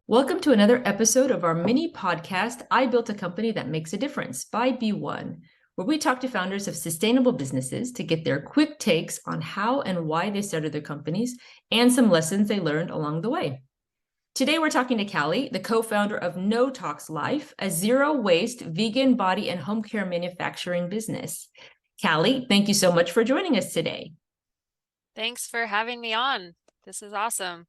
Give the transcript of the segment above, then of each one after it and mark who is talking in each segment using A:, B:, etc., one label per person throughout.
A: Welcome to another episode of our mini podcast, I Built a Company That Makes a Difference by B1, where we talk to founders of sustainable businesses to get their quick takes on how and why they started their companies and some lessons they learned along the way. Today, we're talking to Callie, the co-founder of No Tox Life, a zero-waste vegan body and home care manufacturing business. Callie, thank you so much for joining us today.
B: Thanks for having me on. This is awesome.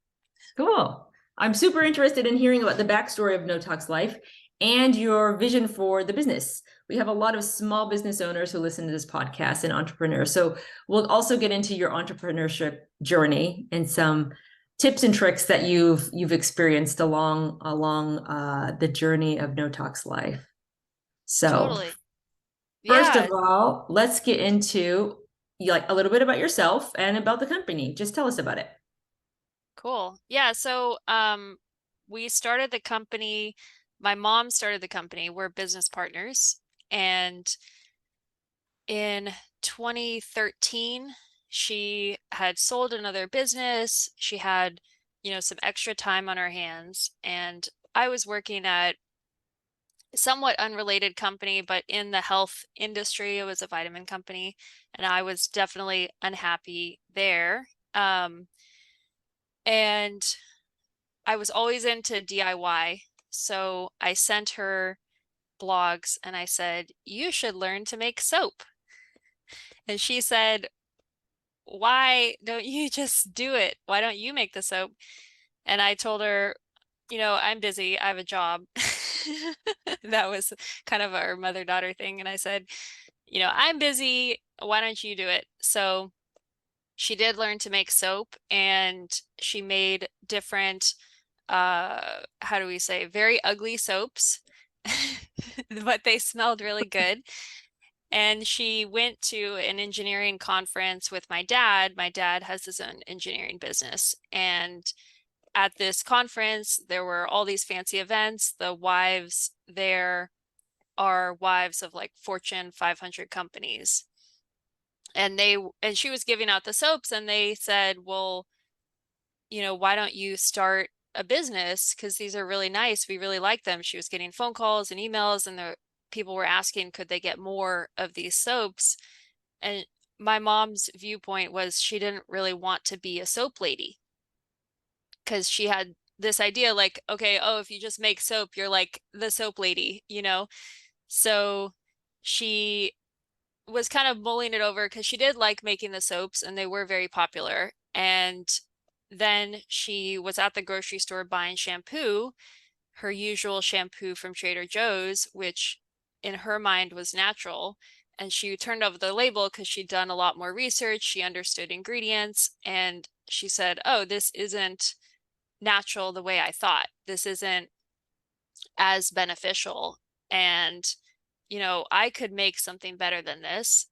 A: Cool. I'm super interested in hearing about the backstory of No Tox Life and your vision for the business. We have a lot of small business owners who listen to this podcast and entrepreneurs. So we'll also get into your entrepreneurship journey and some tips and tricks that you've experienced along the journey of No Tox Life. So
B: Totally.
A: first
B: Yeah,
A: of all, let's get into like a little bit about yourself and about the company. Just tell us about it.
B: cool. Yeah, so we started the company, my mom started the company. We're business partners, and in 2013, she had sold another business. She had, some extra time on her hands, and I was working at somewhat unrelated company, but in the health industry. It was a vitamin company, and I was definitely unhappy there. And I was always into DIY. So I sent her blogs and I said, "You should learn to make soap." And she said, "Why don't you just do it? Why don't you make the soap?" And I told her, I'm busy. I have a job. That was kind of our mother-daughter thing. And I said, I'm busy. Why don't you do it? So she did learn to make soap, and she made different, how do we say, very ugly soaps, but they smelled really good. And she went to an engineering conference with my dad. My dad has his own engineering business. And at this conference, there were all these fancy events. The wives there are wives of like Fortune 500 companies. And she was giving out the soaps, and they said, "Well, why don't you start a business? Because these are really nice. We really like them." She was getting phone calls and emails, and the people were asking, could they get more of these soaps? And my mom's viewpoint was she didn't really want to be a soap lady, because she had this idea like, okay, oh, if you just make soap, you're like the soap lady. So she was kind of mulling it over because she did like making the soaps and they were very popular. And then she was at the grocery store buying shampoo, her usual shampoo from Trader Joe's, which in her mind was natural. And she turned over the label because she'd done a lot more research. She understood ingredients, and she said, "Oh, this isn't natural the way I thought. This isn't as beneficial. And, I could make something better than this,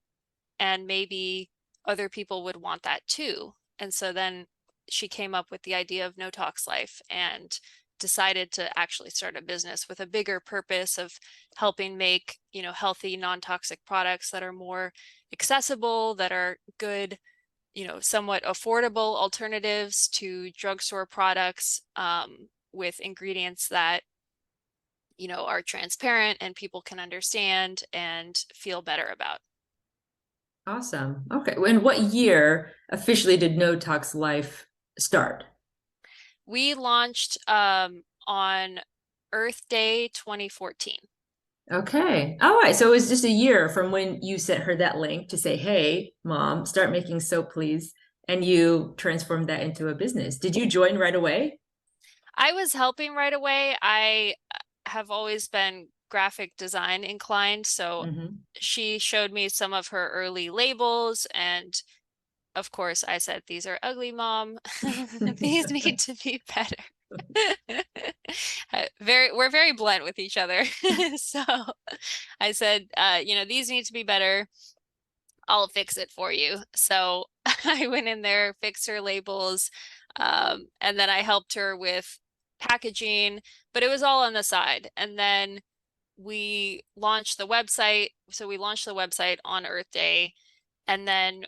B: and maybe other people would want that too." And so then she came up with the idea of No Tox Life and decided to actually start a business with a bigger purpose of helping make, healthy, non-toxic products that are more accessible, that are good, somewhat affordable alternatives to drugstore products, with ingredients that, are transparent and people can understand and feel better about.
A: Awesome. Okay. And what year officially did No Tox Life start?
B: We launched on Earth Day 2014.
A: Okay. All right. So it was just a year from when you sent her that link to say, "Hey, mom, start making soap, please." And you transformed that into a business. Did you join right away?
B: I was helping right away. I have always been graphic design inclined, so
A: Hmm.
B: she showed me some of her early labels, and of course I said, "These are ugly, Mom. These need to be better." We're very blunt with each other. So I said, "These need to be better. I'll fix it for you." So I went in there, fixed her labels, and then I helped her with packaging, but it was all on the side. And then we launched the website. So we launched the website on Earth Day, and then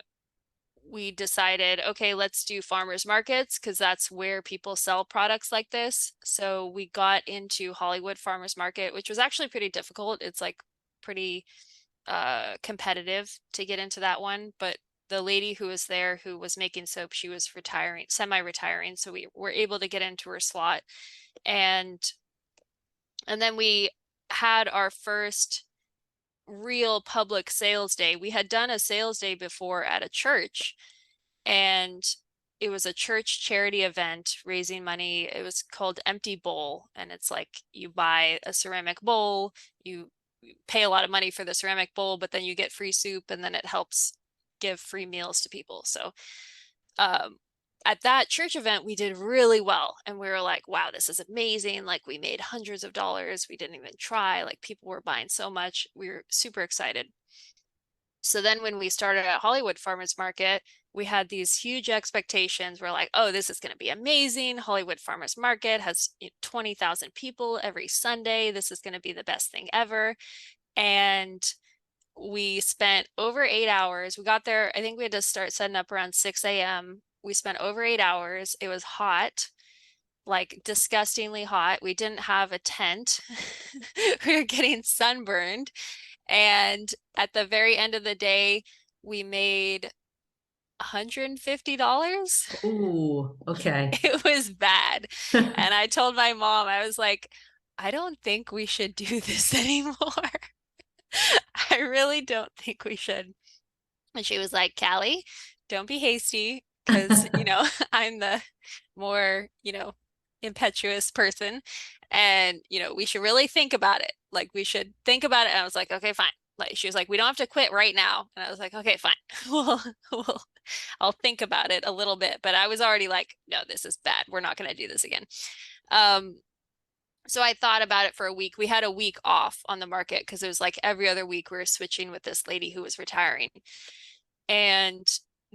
B: we decided, okay, let's do farmers markets because that's where people sell products like this. So we got into Hollywood Farmers Market, which was actually pretty difficult. It's like pretty competitive to get into that one, but the lady who was there who was making soap, she was retiring, semi-retiring, so we were able to get into her slot. And then we had our first real public sales day. We had done a sales day before at a church, and it was a church charity event raising money. It was called Empty Bowl, and it's like you buy a ceramic bowl, you pay a lot of money for the ceramic bowl, but then you get free soup, and then it helps give free meals to people. So at that church event, we did really well. And we were like, wow, this is amazing. Like we made hundreds of dollars. We didn't even try. Like people were buying so much. We were super excited. So then when we started at Hollywood Farmers Market, we had these huge expectations. We're like, oh, this is going to be amazing. Hollywood Farmers Market has 20,000 people every Sunday. This is going to be the best thing ever. And we spent over 8 hours. We got there, I think we had to start setting up around 6 a.m. We spent over 8 hours. It was hot, like disgustingly hot. We didn't have a tent. We were getting sunburned. And at the very end of the day, we made $150.
A: Ooh, okay.
B: It was bad. And I told my mom, I was like, I don't think we should do this anymore. I really don't think we should. And she was like, Callie, don't be hasty because, I'm the more, impetuous person. And, we should really think about it. Like, we should think about it. And I was like, okay, fine. Like, she was like, we don't have to quit right now. And I was like, okay, fine. We'll, I'll think about it a little bit. But I was already like, no, this is bad. We're not going to do this again. So I thought about it for a week. We had a week off on the market because it was like every other week we were switching with this lady who was retiring. And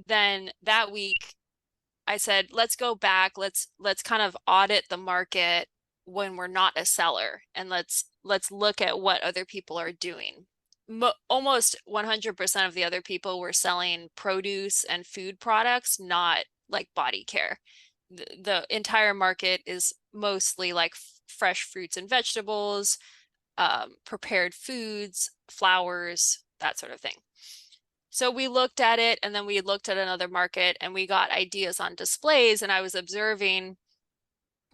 B: then that week I said, let's go back. Let's kind of audit the market when we're not a seller, and let's look at what other people are doing. Almost 100% of the other people were selling produce and food products, not like body care. The entire market is mostly like fresh fruits and vegetables, prepared foods, flowers, that sort of thing. So we looked at it, and then we looked at another market, and we got ideas on displays, and I was observing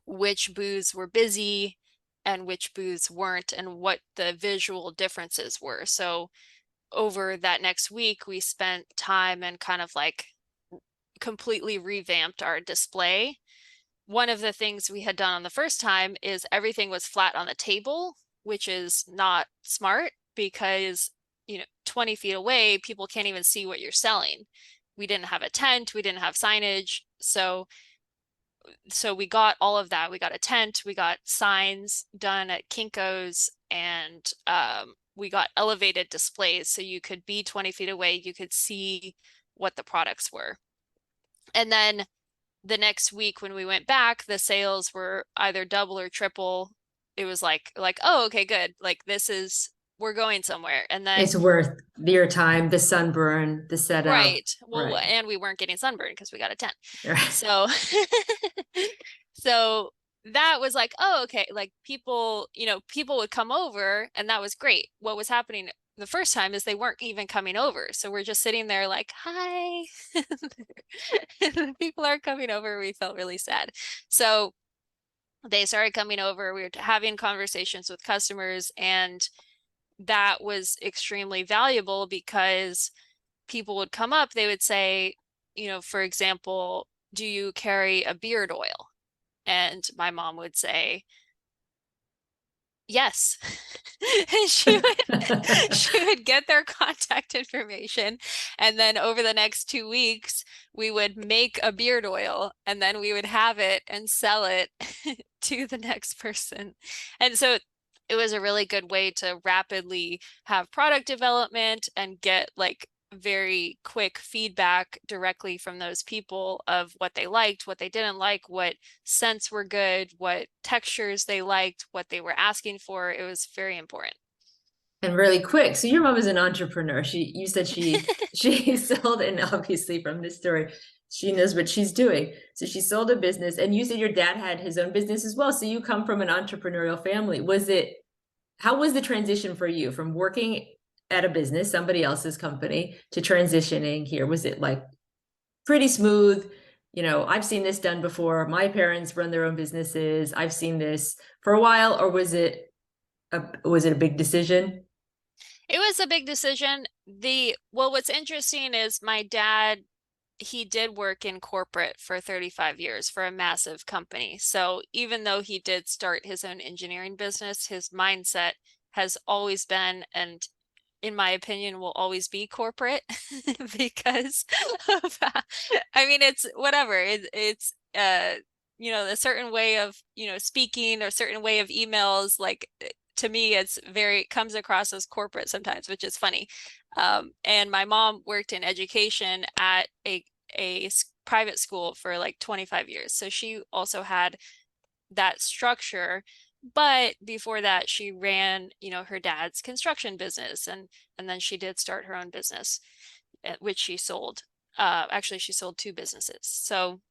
B: which booths were busy and which booths weren't, and what the visual differences were. So over that next week, we spent time and kind of like completely revamped our display. One of the things we had done on the first time is everything was flat on the table, which is not smart because 20 feet away, people can't even see what you're selling. We didn't have a tent, we didn't have signage. So we got all of that. We got a tent, we got signs done at Kinko's, and we got elevated displays so you could be 20 feet away, you could see what the products were. And then the next week when we went back, the sales were either double or triple. It was like, oh, okay, good. Like we're going somewhere. And then
A: It's worth your time, the sunburn, the setup.
B: right. Well,
A: Right.
B: and we weren't getting sunburned because we got a tent.
A: Right.
B: So so that was like, oh, okay. Like people would come over, and that was great. What was happening the first time is they weren't even coming over. So we're just sitting there like, hi. People are coming over. We felt really sad. So they started coming over. We were having conversations with customers, and that was extremely valuable because people would come up, they would say, for example, do you carry a beard oil? And my mom would say, yes. And she would get their contact information, and then over the next 2 weeks we would make a beard oil, and then we would have it and sell it to the next person. And so it was a really good way to rapidly have product development and get like very quick feedback directly from those people of what they liked, what they didn't like, what scents were good, what textures they liked, what they were asking for. It was very important.
A: And really quick. So your mom is an entrepreneur. You said she sold, and obviously from this story, she knows what she's doing. So she sold a business, and you said your dad had his own business as well. So you come from an entrepreneurial family. How was the transition for you from working at a business, somebody else's company, to transitioning here? Was it like pretty smooth? I've seen this done before. My parents run their own businesses. I've seen this for a while, or was it a big decision?
B: It was a big decision. What's interesting is my dad, he did work in corporate for 35 years for a massive company. So even though he did start his own engineering business, his mindset has always been, and in my opinion, will always be corporate because of, I mean, it's whatever. It's a certain way of, speaking, or a certain way of emails. Like to me, it comes across as corporate sometimes, which is funny. And my mom worked in education at a private school for like 25 years. So she also had that structure. But before that, she ran, her dad's construction business, and then she did start her own business, which she sold. Actually, she sold two businesses. So,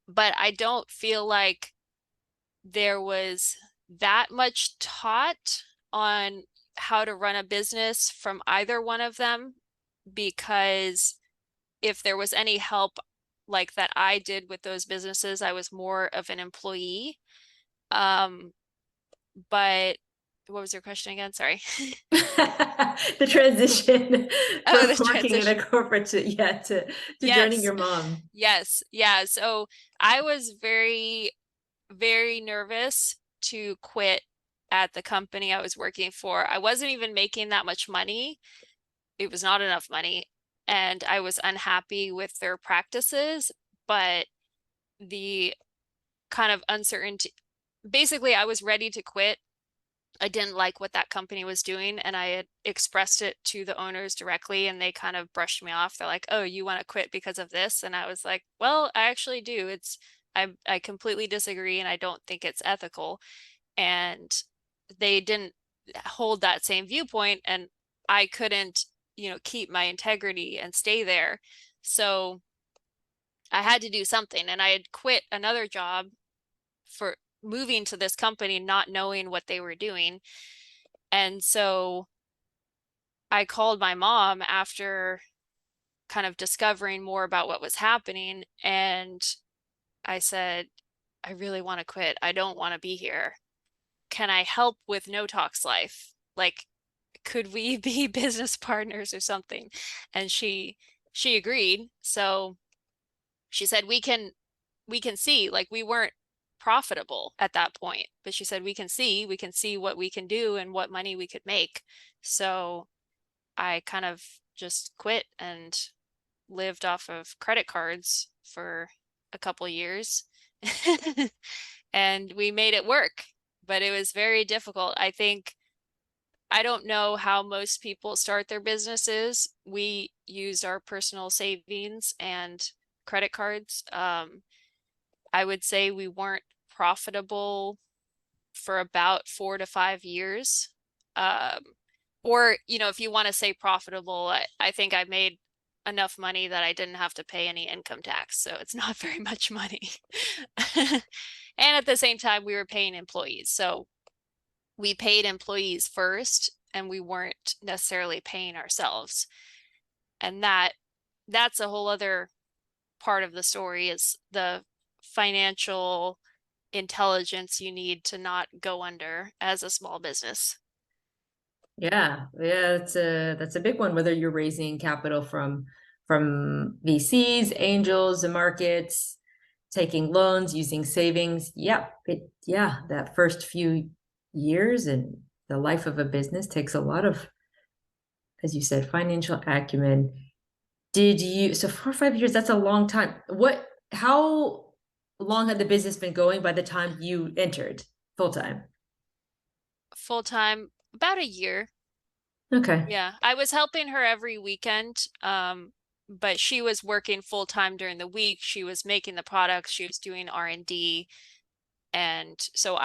B: but I don't feel like there was that much taught on how to run a business from either one of them, because if there was any help like that I did with those businesses, I was more of an employee. Um, but what was your question again? Sorry.
A: The transition
B: Oh,
A: from
B: the
A: working in a
B: transition.
A: corporate to joining
B: Yes.
A: your mom.
B: Yes. Yeah. So I was very, very nervous to quit at the company I was working for. I wasn't even making that much money. It was not enough money. And I was unhappy with their practices, but the kind of uncertainty, basically, I was ready to quit. I didn't like what that company was doing, and I had expressed it to the owners directly, and they kind of brushed me off. They're like, "Oh, you want to quit because of this?" And I was like, "Well, I actually do. I completely disagree, and I don't think it's ethical." And they didn't hold that same viewpoint, and I couldn't, keep my integrity and stay there. So I had to do something, and I had quit another job for moving to this company, not knowing what they were doing. And so I called my mom after kind of discovering more about what was happening. And I said, I really want to quit. I don't want to be here. Can I help with No Tox Life? Like, could we be business partners or something? And she agreed. So she said, we can see, like, we weren't profitable at that point, but she said, we can see what we can do and what money we could make. So I kind of just quit and lived off of credit cards for a couple years. And we made it work, but it was very difficult. I don't know how most people start their businesses. We used our personal savings and credit cards. I would say we weren't profitable for about 4 to 5 years. Um, or, if you want to say profitable, I think I made enough money that I didn't have to pay any income tax. So it's not very much money. And at the same time, we were paying employees. So we paid employees first, and we weren't necessarily paying ourselves. And that's a whole other part of the story, is the financial intelligence you need to not go under as a small business.
A: Yeah, that's a big one. Whether you're raising capital from VCs, angels, the markets, taking loans, using savings. Yeah, that first few years and the life of a business takes a lot of, as you said, financial acumen. So 4 or 5 years, that's a long time. How long had the business been going by the time you entered full time?
B: Full time, about a year.
A: Okay.
B: Yeah, I was helping her every weekend, but she was working full time during the week. She was making the products, she was doing R&D, and so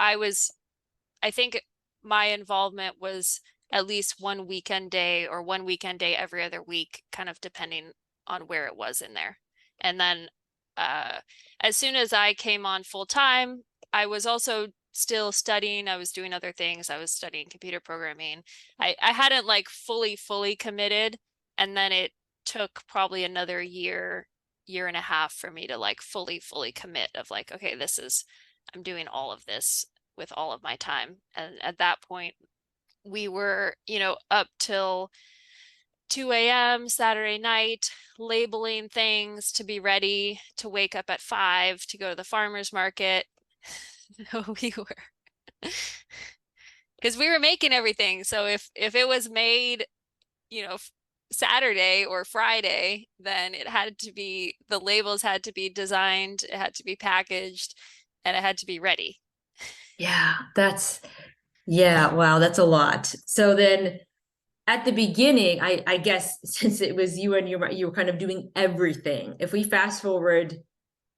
B: I think my involvement was at least one weekend day or one weekend day every other week, kind of depending on where it was in there. And then as soon as I came on full time, I was also still studying. I was doing other things. I was studying computer programming. I hadn't like fully committed. And then it took probably another year and a half for me to like fully commit of like, okay, I'm doing all of this with all of my time. And at that point, we were, up till 2 a.m. Saturday night, labeling things to be ready to wake up at 5 to go to the farmer's market. We were, because we were making everything. So if it was made, Saturday or Friday, then the labels had to be designed, it had to be packaged, and it had to be ready.
A: Yeah, wow, that's a lot. So then at the beginning, I guess since it was you and you were kind of doing everything. If we fast forward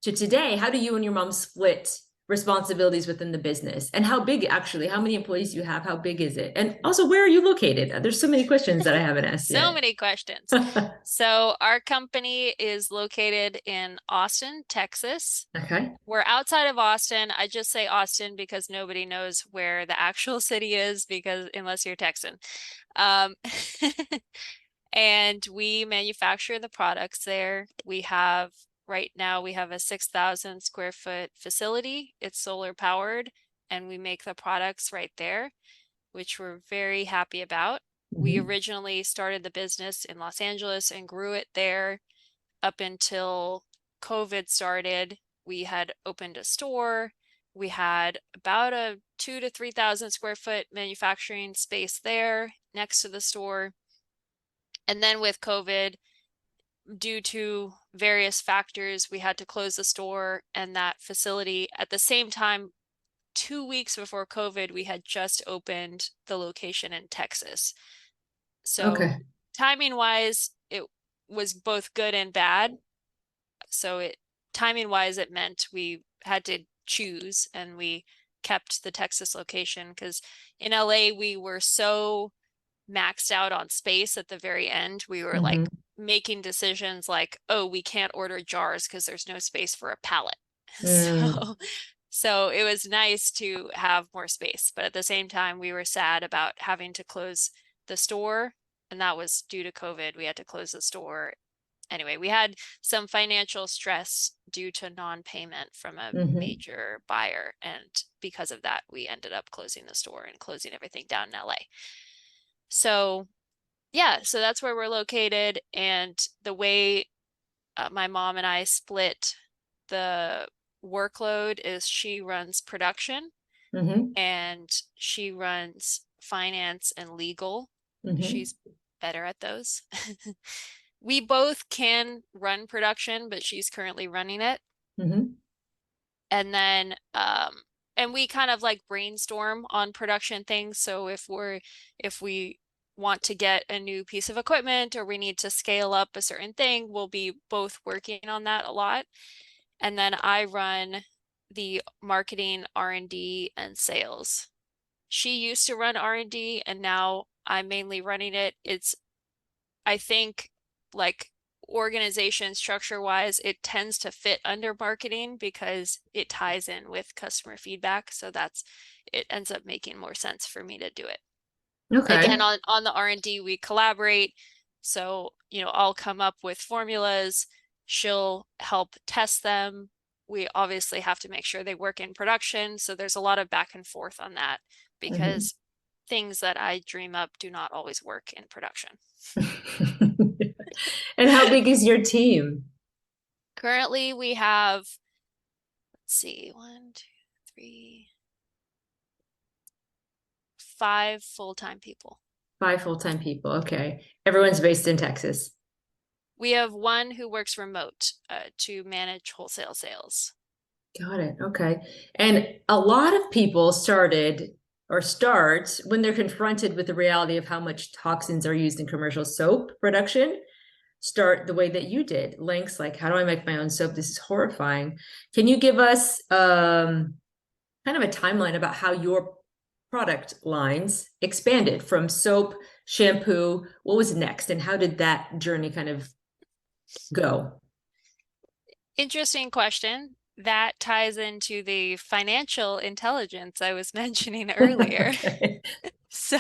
A: to today, how do you and your mom split responsibilities within the business? And how many employees do you have? How big is it? And also, where are you located? There's so many questions that I haven't asked
B: So
A: yet.
B: many questions. So our company is located in Austin, Texas.
A: Okay.
B: We're outside of Austin. I just say Austin because nobody knows where the actual city is unless you're Texan. Um, and we manufacture the products there. Right now we have a 6,000 square foot facility. It's solar powered, and we make the products right there, which we're very happy about. We
A: Mm-hmm.
B: originally started the business in Los Angeles and grew it there up until COVID started. We had opened a store. We had about a 2,000 to 3,000 square foot manufacturing space there next to the store. And then with COVID, due to various factors, we had to close the store and that facility. At the same time, 2 weeks before COVID, we had just opened the location in Texas. So
A: Okay.
B: timing wise, it was both good and bad. So timing wise, it meant we had to choose, and we kept the Texas location because in LA, we were so maxed out on space at the very end. We were
A: Mm-hmm.
B: like making decisions like, oh, we can't order jars because there's no space for a pallet.
A: Mm.
B: So it was nice to have more space, but at the same time, we were sad about having to close the store, and that was due to COVID. We had to close the store. Anyway, we had some financial stress due to non-payment from a
A: Mm-hmm.
B: major buyer, and because of that, we ended up closing the store and closing everything down in LA. So yeah, so that's where we're located, and the way my mom and I split the workload is she runs production
A: Mm-hmm.
B: and she runs finance and legal.
A: Mm-hmm.
B: She's better at those. We both can run production, but she's currently running it.
A: Mm-hmm.
B: And then and we kind of like brainstorm on production things. So if we want to get a new piece of equipment or we need to scale up a certain thing, we'll be both working on that a lot. And then I run the marketing, R&D, and sales. She used to run R&D, and now I'm mainly running it. I think, like, organization structure wise, it tends to fit under marketing because it ties in with customer feedback. So it ends up making more sense for me to do it.
A: Okay.
B: Again, on the R&D, we collaborate. So, I'll come up with formulas. She'll help test them. We obviously have to make sure they work in production. So there's a lot of back and forth on that
A: Mm-hmm.
B: because things that I dream up do not always work in production.
A: And how big is your team?
B: Currently, we have, let's see, 1, 2, 3, 5 full-time people.
A: 5 full-time people. Okay. Everyone's based in Texas.
B: We have one who works remote to manage wholesale sales.
A: Got it. Okay. And a lot of people start when they're confronted with the reality of how much toxins are used in commercial soap production, start the way that you did. Lengths like, how do I make my own soap? This is horrifying. Can you give us kind of a timeline about how your product lines expanded from soap, shampoo. What was next? And how did that journey kind of go?
B: Interesting question. That ties into the financial intelligence I was mentioning earlier.
A: Okay.
B: So,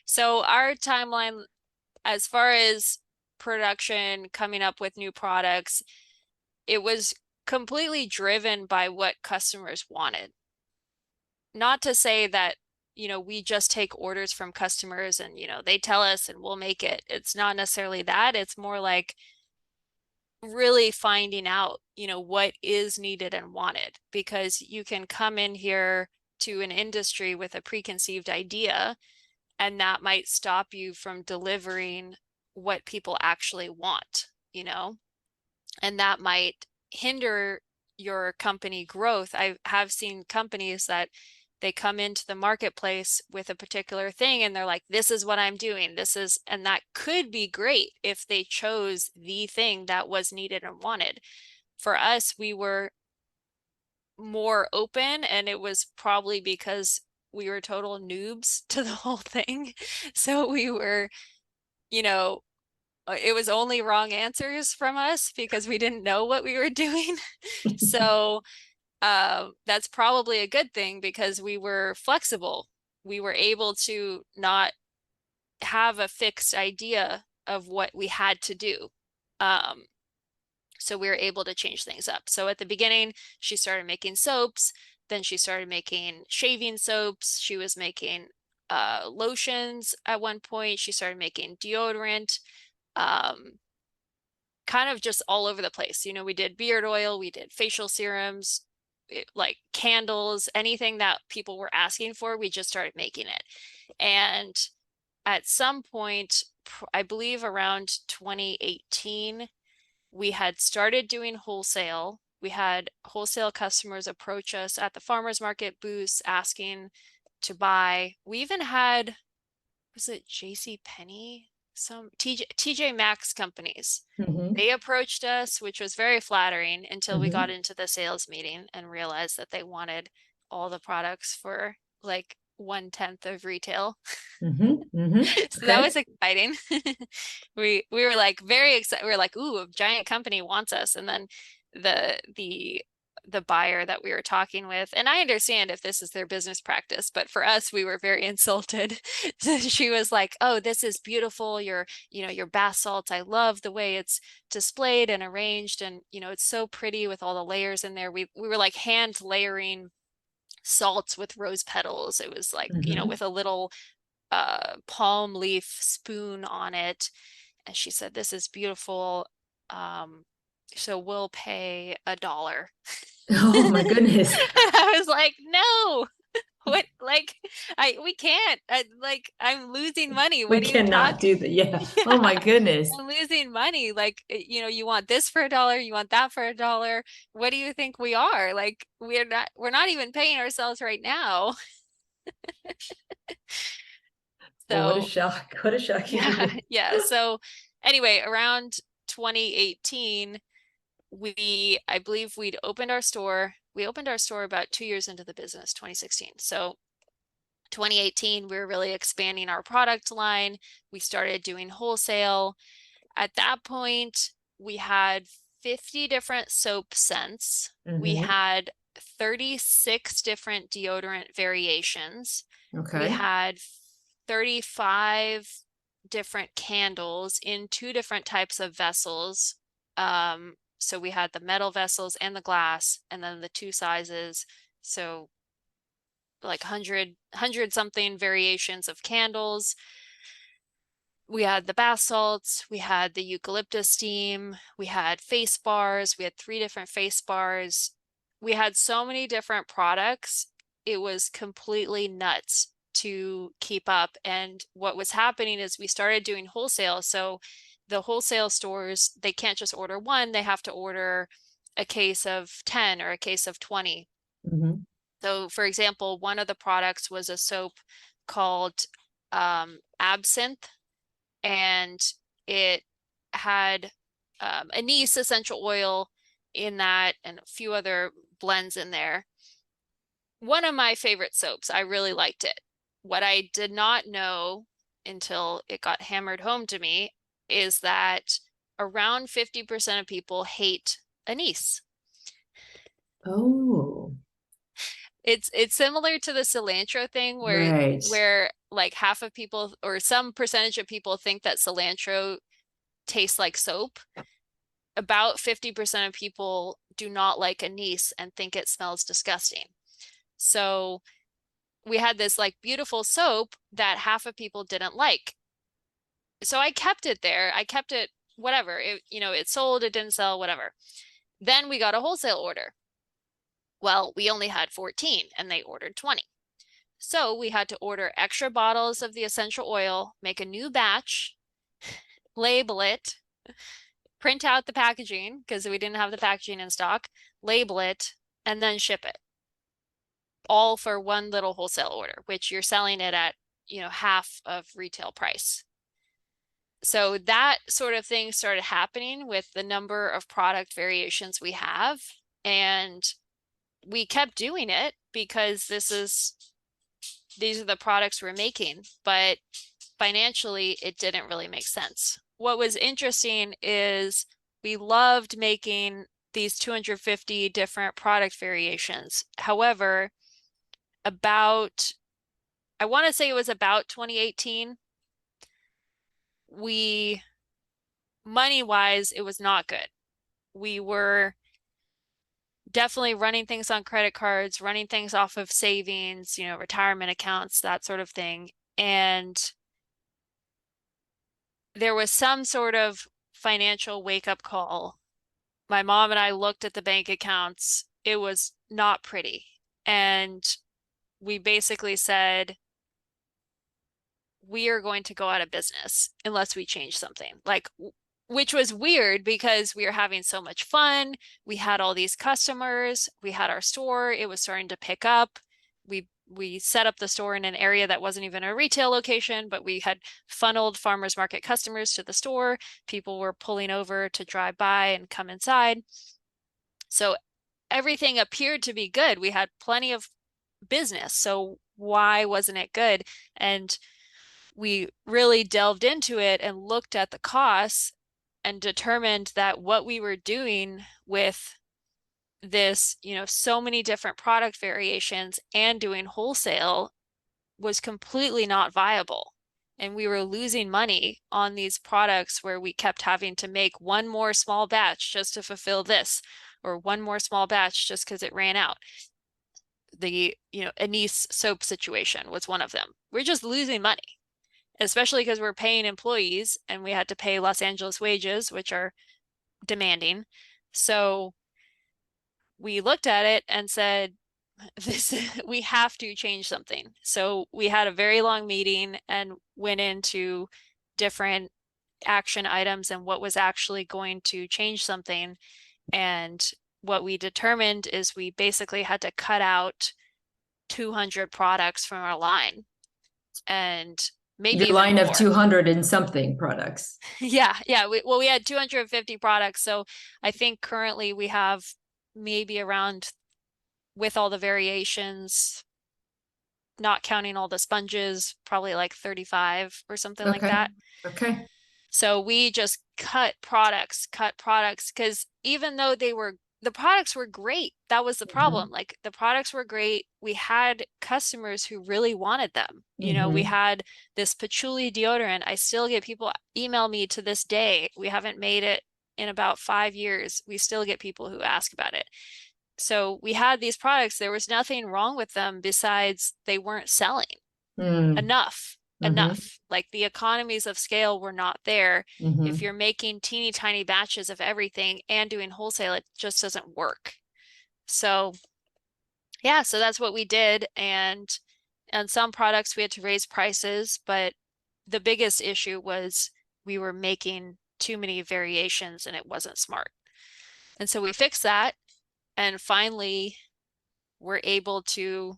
B: so our timeline as far as production, coming up with new products, it was completely driven by what customers wanted. Not to say that, we just take orders from customers and, they tell us and we'll make it. It's not necessarily that. It's more like really finding out, what is needed and wanted, because you can come in here to an industry with a preconceived idea, and that might stop you from delivering what people actually want, and that might hinder your company growth. I have seen companies that they come into the marketplace with a particular thing and they're like, this is what I'm doing. And that could be great if they chose the thing that was needed and wanted. For us, we were more open, and it was probably because we were total noobs to the whole thing. So we were, it was only wrong answers from us because we didn't know what we were doing. So that's probably a good thing because we were flexible. We were able to not have a fixed idea of what we had to do. So we were able to change things up. So at the beginning, she started making soaps. Then she started making shaving soaps. She was making lotions at one point. She started making deodorant. Kind of just all over the place. We did beard oil, we did facial serums, like candles, anything that people were asking for, we just started making it. And at some point, I believe around 2018, we had started doing wholesale. We had wholesale customers approach us at the farmers market booths asking to buy. We even had, was it JC Penney? Some TJ Maxx companies.
A: Mhm.
B: They approached us, which was very flattering until we got
A: Mhm.
B: into the sales meeting and realized that they wanted all the products for like 1/10 of retail.
A: Mhm. Mhm.
B: So that was
A: Okay.
B: exciting. We were like very excited. We were like, ooh, a giant company wants us. And then the buyer that we were talking with, and I understand if this is their business practice, but for us, we were very insulted. So she was like, oh, this is beautiful. Your bath salts. I love the way it's displayed and arranged. And, it's so pretty with all the layers in there. We were like hand layering salts with rose petals. It was like,
A: Mhm.
B: with a little palm leaf spoon on it. And she said, this is beautiful. So we'll pay $1.
A: Oh my goodness.
B: I was like, no, what? Like, we can't. I'm losing money.
A: We
B: What are you
A: cannot
B: talking?
A: do that. Yeah. Oh
B: Yeah,
A: my goodness.
B: I'm losing money. Like, you want this for $1, you want that for $1. What do you think we are? Like, we're not even paying ourselves right now.
A: Well, what a
B: So
A: shock. What a shocking
B: yeah,
A: news.
B: yeah. So anyway, around 2018, I believe we'd opened our store. We opened our store about 2 years into the business, 2016. So 2018, we were really expanding our product line. We started doing wholesale. At that point, we had 50 different soap scents. We
A: Mhm.
B: had 36 different deodorant variations. We
A: Okay.
B: had 35 different candles in two different types of vessels. So we had the metal vessels and the glass, and then the two sizes. So like 100 something variations of candles. We had the bath salts, we had the eucalyptus steam, we had face bars, we had 3 different face bars. We had so many different products. It was completely nuts to keep up. And what was happening is we started doing wholesale. So the wholesale stores, they can't just order one, they have to order a case of 10 or a case of 20.
A: Mhm.
B: So for example, one of the products was a soap called Absinthe, and it had anise essential oil in that and a few other blends in there. one of my favorite soaps. I really liked it. What I did not know until it got hammered home to me is that around 50% of people hate anise.
A: Oh,
B: It's similar to the cilantro thing
A: right.
B: where like half of people or some percentage of people think that cilantro tastes like soap. About 50% of people do not like anise and think it smells disgusting. So we had this like beautiful soap that half of people didn't like. So I kept it there. I kept it, whatever. It sold, it didn't sell, whatever. Then we got a wholesale order. Well, we only had 14 and they ordered 20. So we had to order extra bottles of the essential oil, make a new batch, label it, print out the packaging because we didn't have the packaging in stock, label it, and then ship it. All for one little wholesale order, which you're selling it at, half of retail price. So that sort of thing started happening with the number of product variations we have. And we kept doing it because these are the products we're making, but financially it didn't really make sense. What was interesting is we loved making these 250 different product variations. However, I want to say it was about 2018, money-wise, it was not good. We were definitely running things on credit cards, running things off of savings, retirement accounts, that sort of thing. And there was some sort of financial wake-up call. My mom and I looked at the bank accounts. It was not pretty. And we basically said, we are going to go out of business unless we change something. Which was weird because we were having so much fun. We had all these customers. We had our store. It was starting to pick up. We set up the store in an area that wasn't even a retail location, but we had funneled farmers market customers to the store. People were pulling over to drive by and come inside. So everything appeared to be good. We had plenty of business. So why wasn't it good? And we really delved into it and looked at the costs and determined that what we were doing with this, so many different product variations and doing wholesale was completely not viable. And we were losing money on these products where we kept having to make one more small batch just to fulfill this, or one more small batch just because it ran out. The, anise soap situation was one of them. We're just losing money, especially because we're paying employees and we had to pay Los Angeles wages, which are demanding. So we looked at it and said, we have to change something. So we had a very long meeting and went into different action items and what was actually going to change something. And what we determined is we basically had to cut out 200 products from our line and maybe
A: Your
B: even
A: line of
B: more.
A: 200 and something products.
B: Yeah. We had 250 products. So I think currently we have maybe around, with all the variations, not counting all the sponges, probably like 35 or something like
A: Okay.
B: that.
A: Okay.
B: So we just cut products, because even though the products were great, that was the problem. Like the products were great. We had customers who really wanted them. We had this patchouli deodorant. I still get people email me to this day. We haven't made it in about 5 years. We still get people who ask about it. So we had these products. There was nothing wrong with them besides they weren't selling enough. Like the economies of scale were not there. If you're making teeny tiny batches of everything and doing wholesale, it just doesn't work. So yeah, so that's what we did. And some products we had to raise prices, but the biggest issue was we were making too many variations and it wasn't smart. And so we fixed that, and finally we're able to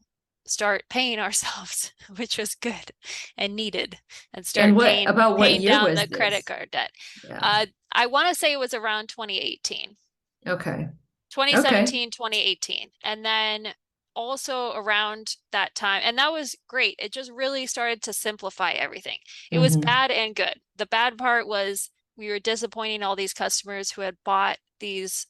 B: start paying ourselves, which was good and needed, and start
A: what
B: paying
A: year
B: down
A: was
B: the credit
A: this?
B: card debt.
A: Yeah.
B: I want to say it was around 2018.
A: Okay. Okay.
B: 2017, 2018. And then also around that time, and that was great. It just really started to simplify everything. It was
A: Mm-hmm.
B: bad and good. The bad part was we were disappointing all these customers who had bought these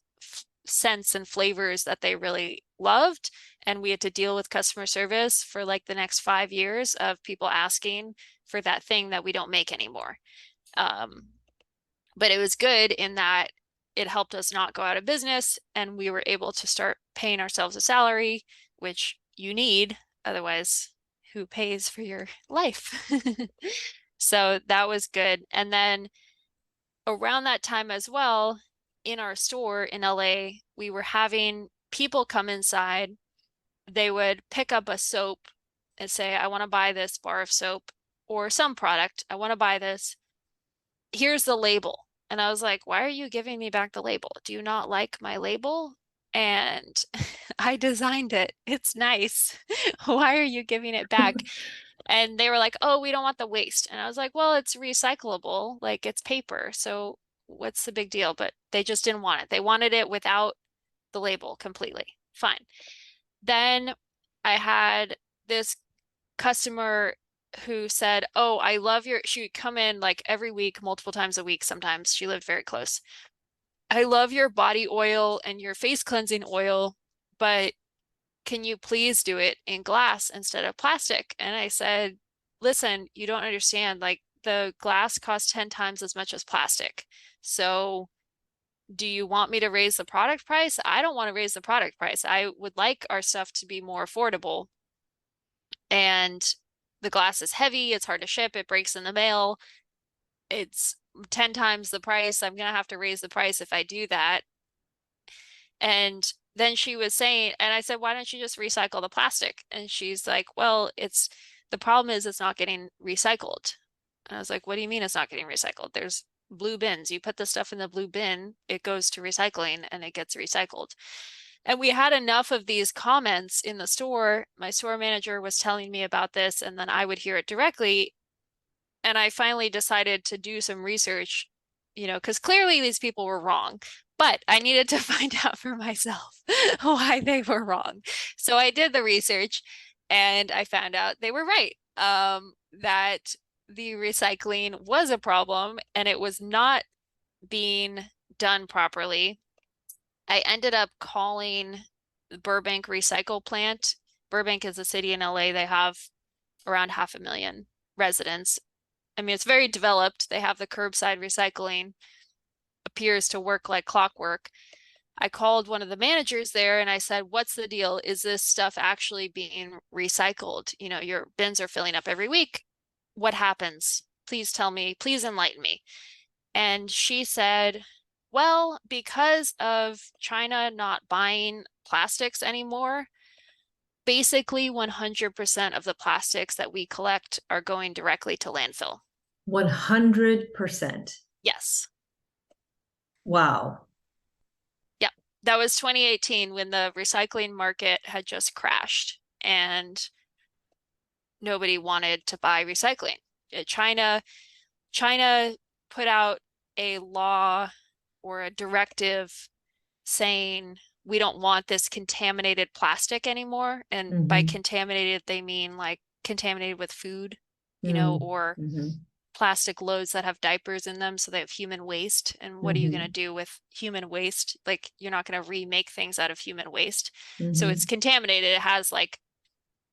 B: scents and flavors that they really loved. And we had to deal with customer service for like the next 5 years of people asking for that thing that we don't make anymore. Um, but it was good in that it helped us not go out of business, and we were able to start paying ourselves a salary, which you need. Otherwise, who pays for your life? So that was good. And then around that time as well, in our store in LA, we were having people come inside. They would pick up a soap and say, I want to buy this bar of soap or some product. I want to buy this. Here's the label. And I was like, why are you giving me back the label? Do you not like my label? And I designed it. It's nice. Why are you giving it back? And they were like, oh, we don't want the waste. And I was like, well, it's recyclable, like it's paper. So what's the big deal? But they just didn't want it. They wanted it without the label completely. Fine. Then I had this customer who said, oh, I love your, she would come in like every week, multiple times a week sometimes. She lived very close. I love your body oil and your face cleansing oil, but can you please do it in glass instead of plastic? And I said, listen, you don't understand. Like the glass costs 10 times as much as plastic. So do you want me to raise the product price? I don't want to raise the product price. I would like our stuff to be more affordable. And the glass is heavy, it's hard to ship, it breaks in the mail. It's 10 times the price. I'm going to have to raise the price if I do that. And then she was saying, and I said, why don't you just recycle the plastic? And she's like, well, the problem is it's not getting recycled. And I was like, what do you mean it's not getting recycled? There's blue bins. You put the stuff in the blue bin, it goes to recycling and it gets recycled. And we had enough of these comments in the store. My store manager was telling me about this, and then I would hear it directly. And I finally decided to do some research, because clearly these people were wrong, but I needed to find out for myself why they were wrong. So I did the research and I found out they were right, that the recycling was a problem and it was not being done properly. I ended up calling the Burbank Recycle Plant. Burbank is a city in LA. They have around 500,000 residents. I mean, it's very developed. They have the curbside recycling, appears to work like clockwork. I called one of the managers there and I said, what's the deal? Is this stuff actually being recycled? Your bins are filling up every week. What happens? Please tell me, please enlighten me. And she said, well, because of China not buying plastics anymore, basically 100% of the plastics that we collect are going directly to landfill.
A: 100%.
B: Yes.
A: Wow.
B: Yep. That was 2018 when the recycling market had just crashed and nobody wanted to buy recycling. China put out a law or a directive saying we don't want this contaminated plastic anymore. And by contaminated, they mean like contaminated with food, or plastic loads that have diapers in them. So they have human waste. And what are you going to do with human waste? Like you're not going to remake things out of human waste. So it's contaminated. It has like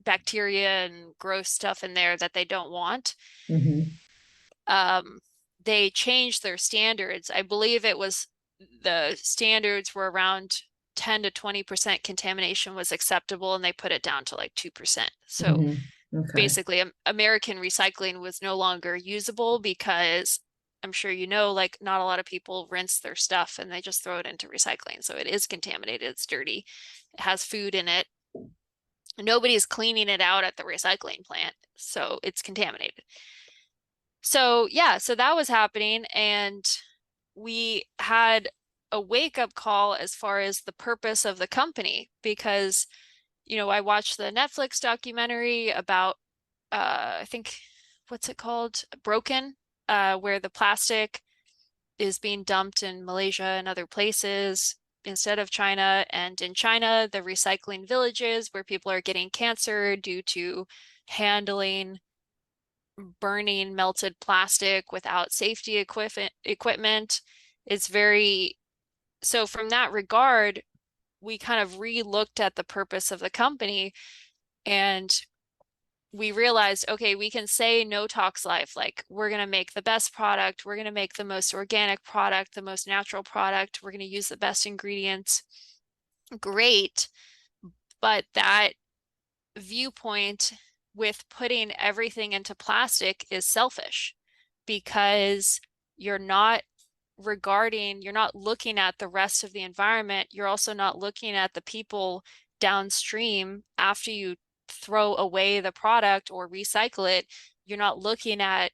B: bacteria and gross stuff in there that they don't want. They changed their standards. I believe the standards were around 10 to 20% contamination was acceptable, and they put it down to like 2%. So basically, American recycling was no longer usable because I'm sure like not a lot of people rinse their stuff and they just throw it into recycling. So it is contaminated, it's dirty, it has food in it. Nobody's cleaning it out at the recycling plant, so it's contaminated. So yeah, so that was happening, and we had a wake-up call as far as the purpose of the company because, I watched the Netflix documentary about, I think, what's it called? Broken, where the plastic is being dumped in Malaysia and other places instead of China. And in China, the recycling villages where people are getting cancer due to handling burning melted plastic without safety equipment. It's very, so from that regard, we kind of re-looked at the purpose of the company, and we realized, okay, we can say No Tox Life, like we're going to make the best product, we're going to make the most organic product, the most natural product, we're going to use the best ingredients. Great. But that viewpoint with putting everything into plastic is selfish, because you're not you're not looking at the rest of the environment. You're also not looking at the people downstream after you throw away the product or recycle it. You're not looking at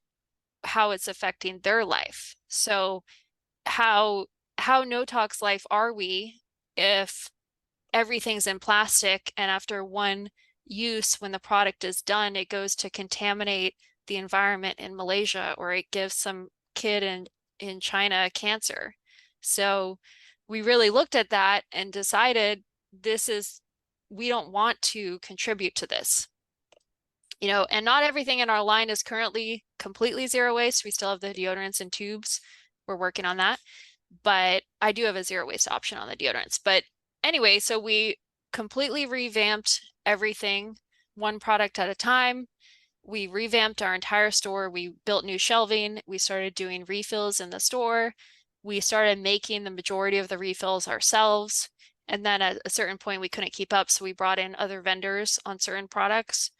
B: how it's affecting their life. So how no tox life are we if everything's in plastic, and after one use, when the product is done, it goes to contaminate the environment in Malaysia, or it gives some kid in China cancer. So we really looked at that and decided we don't want to contribute to this. And not everything in our line is currently completely zero waste. We still have the deodorants and tubes. We're working on that. But I do have a zero waste option on the deodorants. But anyway, so we completely revamped everything, one product at a time. We revamped our entire store. We built new shelving. We started doing refills in the store. We started making the majority of the refills ourselves. And then at a certain point, we couldn't keep up. So we brought in other vendors on certain products.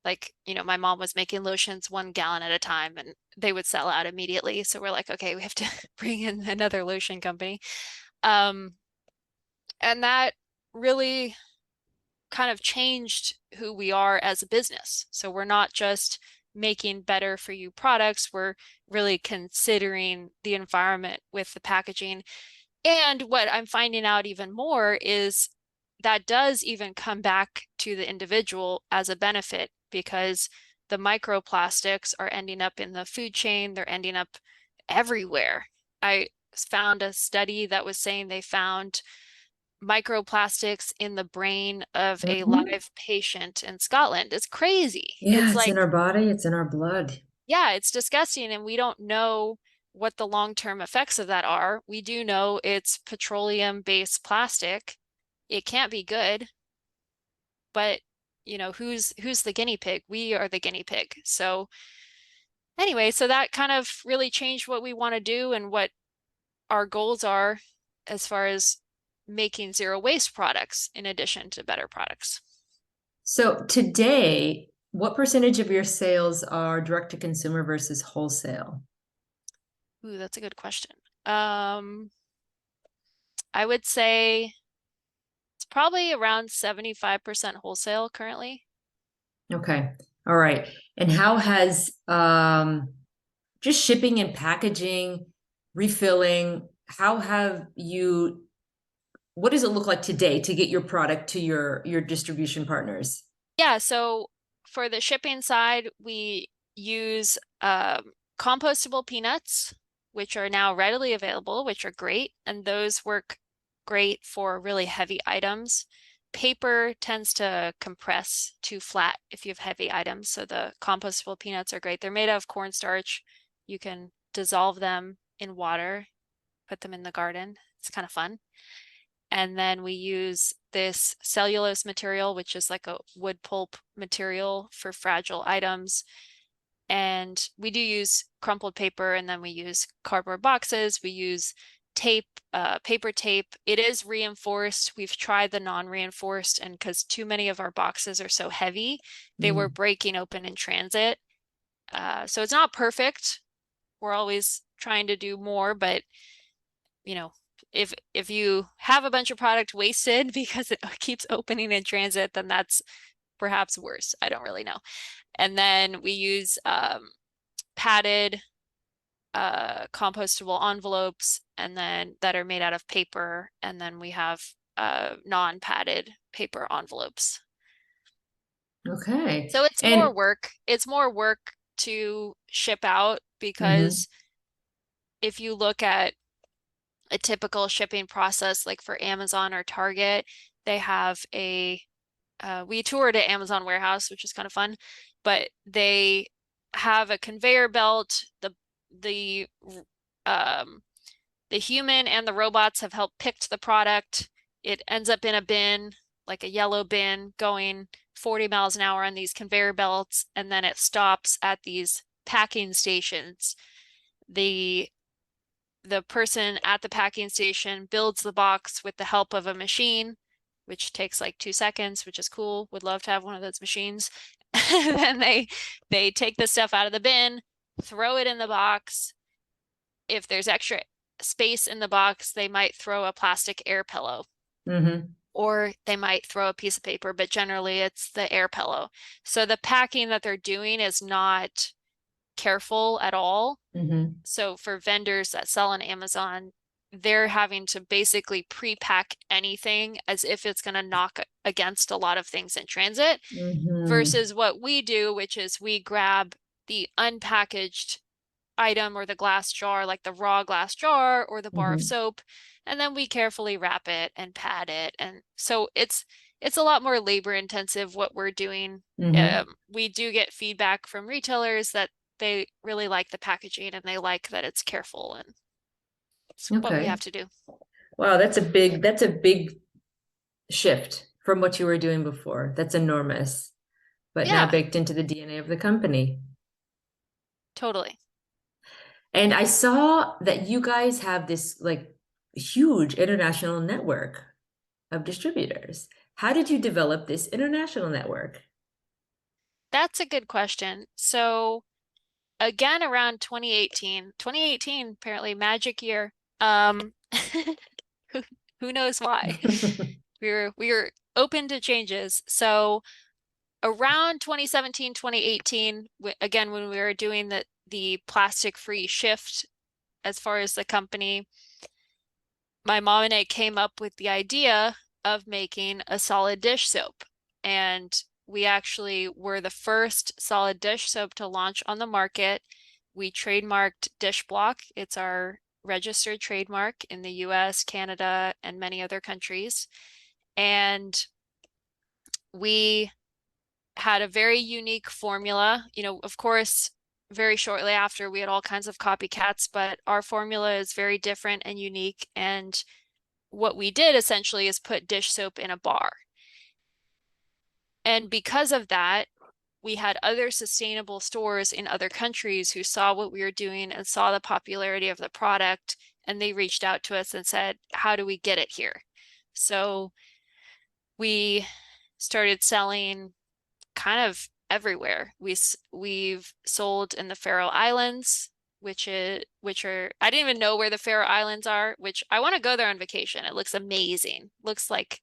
B: Like, my mom was making lotions 1 gallon at a time, and they would sell out immediately. So we're like, okay, we have to bring in another lotion company. And that really kind of changed who we are as a business. So we're not just making better for you products, we're really considering the environment with the packaging. And what I'm finding out even more is that does even come back to the individual as a benefit, because the microplastics are ending up in the food chain, they're ending up everywhere. I found a study that was saying they found microplastics in the brain of a
A: Mhm.
B: live patient in Scotland. It's crazy.
A: Yeah,
B: It's
A: it's in
B: like,
A: our body, it's in our blood.
B: yeah, it's disgusting, and we don't know what the long-term effects of that are. We do know it's petroleum-based plastic. It can't be good, but who's the guinea pig? We are the guinea pig. So anyway, so that kind of really changed what we want to do and what our goals are as far as making zero waste products in addition to better products.
A: So today, what percentage of your sales are direct to consumer versus wholesale?
B: Ooh, that's a good question. Um, I would say it's probably around 75% wholesale currently.
A: Okay. All right. And how has just shipping and packaging, refilling, how have you what does it look like today to get your product to your distribution partners?
B: Yeah, so for the shipping side, we use compostable peanuts, which are now readily available, which are great, and those work great for really heavy items. Paper tends to compress too flat if you have heavy items, so the compostable peanuts are great. They're made out of cornstarch. You can dissolve them in water, put them in the garden. It's kind of fun. And then we use this cellulose material, which is like a wood pulp material for fragile items. And we do use crumpled paper, and then we use cardboard boxes. We use tape, paper tape. It is reinforced. We've tried the non-reinforced, and because too many of our boxes are so heavy, they were
A: Mm.
B: breaking open in transit. So it's not perfect. We're always trying to do more, but you know, if you have a bunch of product wasted because it keeps opening in transit, then that's perhaps worse. I don't really know. And then we use padded compostable envelopes, and then that are made out of paper, and then we have non-padded paper envelopes.
A: Okay.
B: So it's more
A: And
B: work. It's more work to ship out,
A: mhm.
B: because if you look at a typical shipping process, like for Amazon or Target. They have we toured an Amazon warehouse, which is kind of fun, but they have a conveyor belt. The um, the human and the robots have helped pick the product. It ends up in a bin, like a yellow bin, going 40 miles an hour on these conveyor belts, and then it stops at these packing stations. The the person at the packing station builds the box with the help of a machine, which takes like 2 seconds, which is cool. Would love to have one of those machines. Then they take the stuff out of the bin, throw it in the box. If there's extra space in the box, they might throw a plastic air pillow.
A: Mm-hmm.
B: Or they might throw a piece of paper, but generally it's the air pillow. So the packing that they're doing is not careful at all.
A: Mm-hmm.
B: So for vendors that sell on Amazon, they're having to basically pre-pack anything as if it's going to knock against a lot of things in transit,
A: Mm-hmm.
B: versus what we do, which is we grab the unpackaged item or the glass jar, like the raw glass jar or the bar of
A: Mm-hmm.
B: soap, and then we carefully wrap it and pad it. And so it's a lot more labor intensive what we're doing.
A: Mm-hmm.
B: We do get feedback from retailers that they really like the packaging and they like that it's careful, and it's what we
A: Okay.
B: have to do.
A: Wow, that's a big shift from what you were doing before. That's enormous, but now
B: Yeah,
A: baked into the DNA of the company.
B: totally.
A: And I saw that you guys have this like huge international network of distributors. How did you develop this international network?
B: That's a good question. So again, around 2018 apparently magic year. Who, who knows why? We were open to changes. So around 2017, 2018, again, when we were doing the plastic-free shift as far as the company, my mom and I came up with the idea of making a solid dish soap. And we actually were the first solid dish soap to launch on the market. We trademarked Dish Block. It's our registered trademark in the US, Canada, and many other countries. And we had a very unique formula. You know, of course, very shortly after, we had all kinds of copycats, but our formula is very different and unique. And what we did essentially is put dish soap in a bar. And because of that, we had other sustainable stores in other countries who saw what we were doing and saw the popularity of the product, and they reached out to us and said, how do we get it here? So we started selling kind of everywhere. We've sold in the Faroe Islands, which are I didn't even know where the Faroe Islands are, which I want to go there on vacation. It looks amazing. Looks like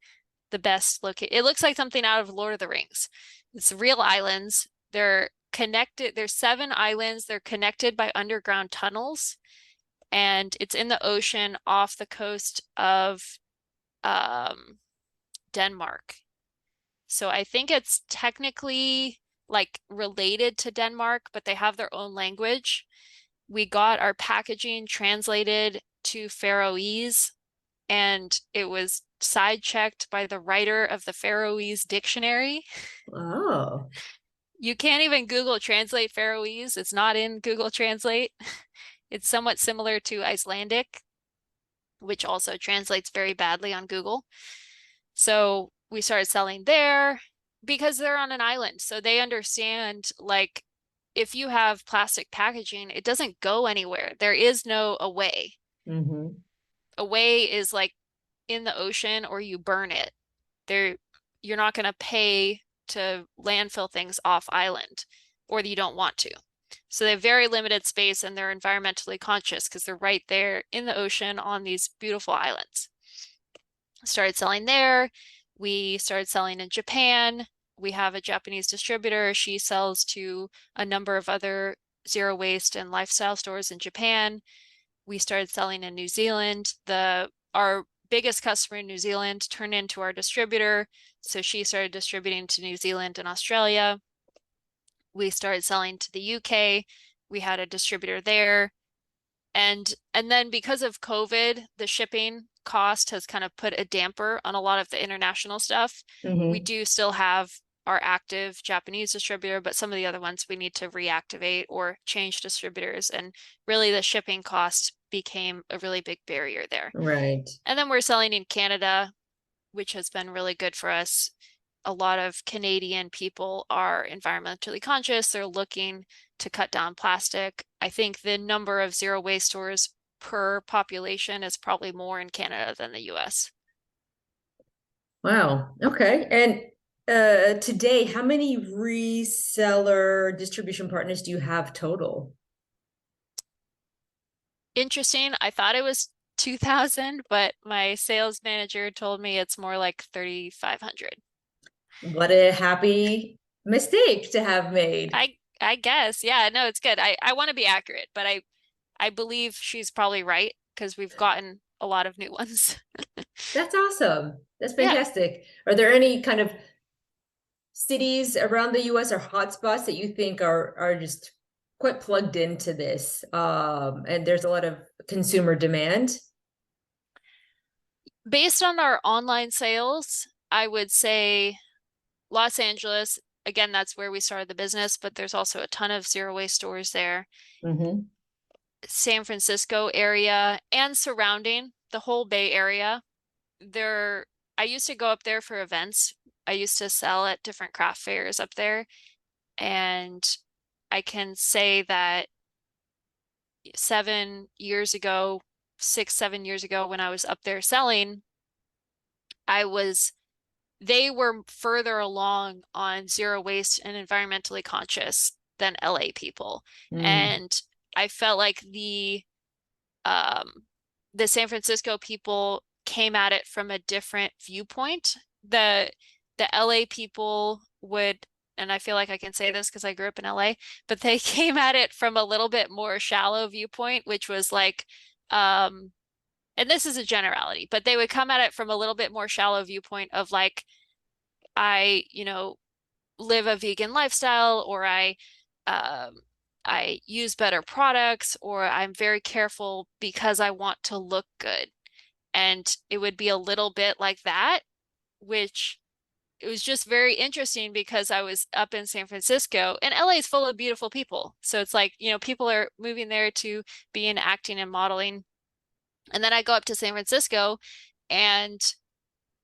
B: the best location. It looks like something out of Lord of the Rings. It's real islands. They're connected. There's 7 islands. They're connected by underground tunnels, and it's in the ocean off the coast of um, Denmark. So I think it's technically like related to Denmark, but they have their own language. We got our packaging translated to Faroese, and it was side checked by the writer of the Faroese dictionary.
A: Oh.
B: You can't even Google Translate Faroese. It's not in Google Translate. It's somewhat similar to Icelandic, which also translates very badly on Google. So we started selling there because they're on an island. So they understand, like, if you have plastic packaging, it doesn't go anywhere. There is no away.
A: Mm-hmm.
B: Away is like in the ocean or you burn it. There, you're not going to pay to landfill things off island, or you don't want to. So they have very limited space and they're environmentally conscious because they're right there in the ocean on these beautiful islands. Started selling there. We started selling in Japan. We have a Japanese distributor. She sells to a number of other zero waste and lifestyle stores in Japan. We started selling in New Zealand. Our biggest customer in New Zealand turned into our distributor. So she started distributing to New Zealand and Australia. We started selling to the UK. We had a distributor there. And then because of COVID, the shipping cost has kind of put a damper on a lot of the international stuff. We
A: Hmm.
B: do still have our active Japanese distributor, but some of the other ones we need to reactivate or change distributors. And really the shipping cost became a really big barrier there.
A: Right.
B: And then we're selling in Canada, which has been really good for us. A lot of Canadian people are environmentally conscious. They're looking to cut down plastic. I think the number of zero waste stores per population is probably more in Canada than the US.
A: Wow. Okay. And today, how many reseller distribution partners do you have total?
B: Interesting. I thought it was 2,000, but my sales manager told me it's more like 3,500.
A: What a happy mistake to have made.
B: I guess. Yeah, no, it's good. I want to be accurate, but I believe she's probably right because we've gotten a lot of new ones.
A: That's awesome. That's
B: Yeah.
A: fantastic. Are there any kind of cities around the US or hotspots that you think are just quite plugged into this? And there's a lot of consumer demand.
B: Based on our online sales, I would say Los Angeles, again, that's where we started the business, but there's also a ton of zero waste stores there.
A: Hmm.
B: San Francisco area and surrounding the whole Bay Area. There, I used to go up there for events. I used to sell at different craft fairs up there, and I can say that 7 years ago, 6, 7 years ago, when I was up there selling, I was they were further along on zero waste and environmentally conscious than LA people.
A: Mm.
B: And I felt like um the San Francisco people came at it from a different viewpoint. The LA people would, and I feel like I can say this because I grew up in LA, but they came at it from a little bit more shallow viewpoint, which was like and this is a generality, but they would come at it from a little bit more shallow viewpoint of like I, live a vegan lifestyle, or um, I use better products, or I'm very careful because I want to look good. And it would be a little bit like that, which it was just very interesting because I was up in San Francisco and LA is full of beautiful people. So it's like, people are moving there to be in acting and modeling. And then I go up to San Francisco and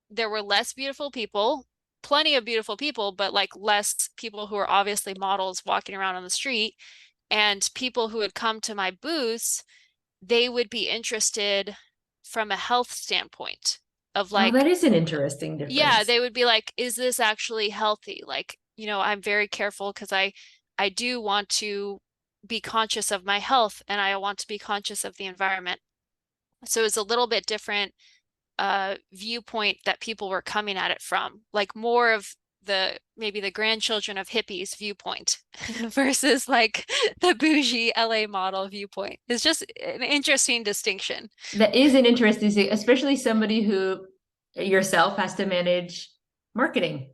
B: there were less beautiful people, plenty of beautiful people, but like less people who are obviously models walking around on the street. And people who would come to my booths, they would be interested from a health standpoint of
A: Oh, that
B: like,
A: is an interesting
B: yeah,
A: difference.
B: they would be like, is this actually healthy? Like, I'm very careful because I do want to be conscious of my health and I want to be conscious of the environment. So it's a little bit different viewpoint that people were coming at it from, like more of the maybe the grandchildren of hippies viewpoint versus like the bougie LA model viewpoint. It's just an interesting distinction.
A: That is an interesting thing, especially somebody who yourself has to manage marketing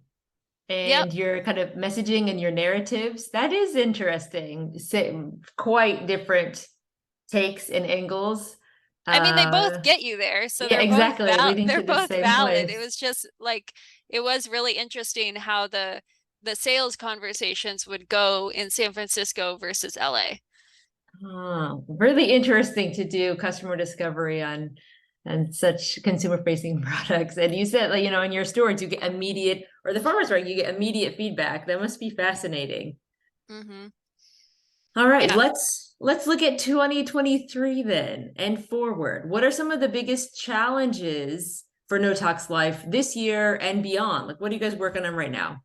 B: Yep.
A: and your kind of messaging and your narratives. That is interesting. Quite different takes and angles.
B: I mean, they
A: Uh,
B: both get you there, so
A: yeah, exactly, leading
B: they're
A: to the
B: both
A: same
B: valid. It
A: place.
B: was just like it was really interesting how the sales conversations would go in San Francisco versus LA.
A: Really interesting to do customer discovery on such consumer facing products. And you said, like, in your stores, you get immediate, or the farmers market, you get immediate feedback. That must be fascinating.
B: Hmm.
A: All right,
B: Yeah.
A: let's look at 2023 then and forward. What are some of the biggest challenges for No Tox Life this year and beyond? Like, what are you guys working on right now?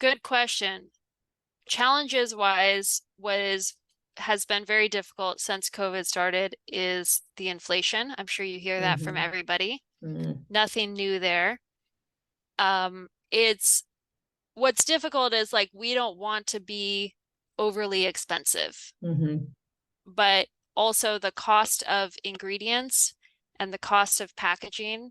B: Good question. Challenges wise, has been very difficult since COVID started is the inflation. I'm sure you hear that from
A: Mm-hmm.
B: everybody.
A: Mm-hmm.
B: Nothing new there. It's what's difficult is like we don't want to be overly expensive,
A: Mm-hmm.
B: but also the cost of ingredients and the cost of packaging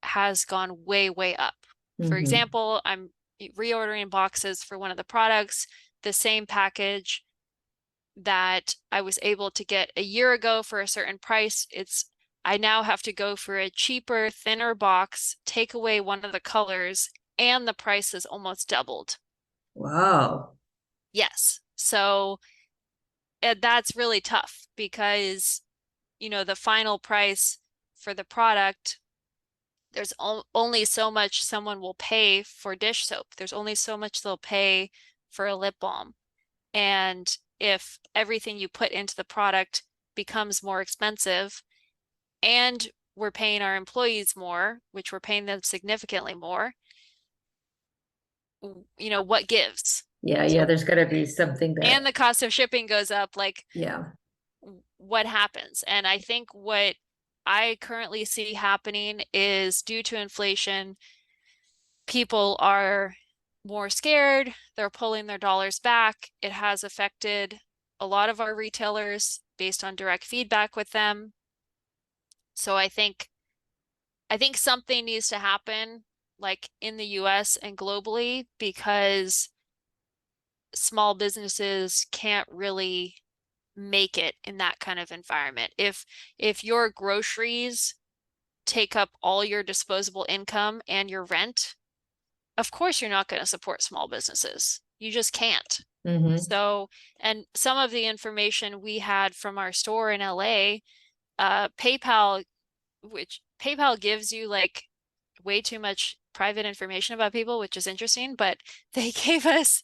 B: has gone way, way up. For
A: Mm-hmm.
B: example, I'm reordering boxes for one of the products, the same package. that I was able to get a year ago for a certain price. I now have to go for a cheaper, thinner box, take away one of the colors, and the price is almost doubled.
A: Wow.
B: Yes. So that's really tough because, the final price for the product, there's only so much someone will pay for dish soap. There's only so much they'll pay for a lip balm. And if everything you put into the product becomes more expensive and we're paying our employees more, which we're paying them significantly more, what gives?
A: Yeah, yeah,
B: So,
A: there's got to be something
B: and
A: that,
B: the cost of shipping goes up, like
A: yeah.
B: what happens? And I think what I currently see happening is due to inflation, people are more scared. They're pulling their dollars back. It has affected a lot of our retailers based on direct feedback with them. So I think something needs to happen like in the US and globally because small businesses can't really make it in that kind of environment. If your groceries take up all your disposable income and your rent, of course you're not going to support small businesses. You just can't.
A: Mm-hmm.
B: So, and some of the information we had from our store in LA, PayPal, which PayPal gives you like way too much private information about people, which is interesting, but they gave us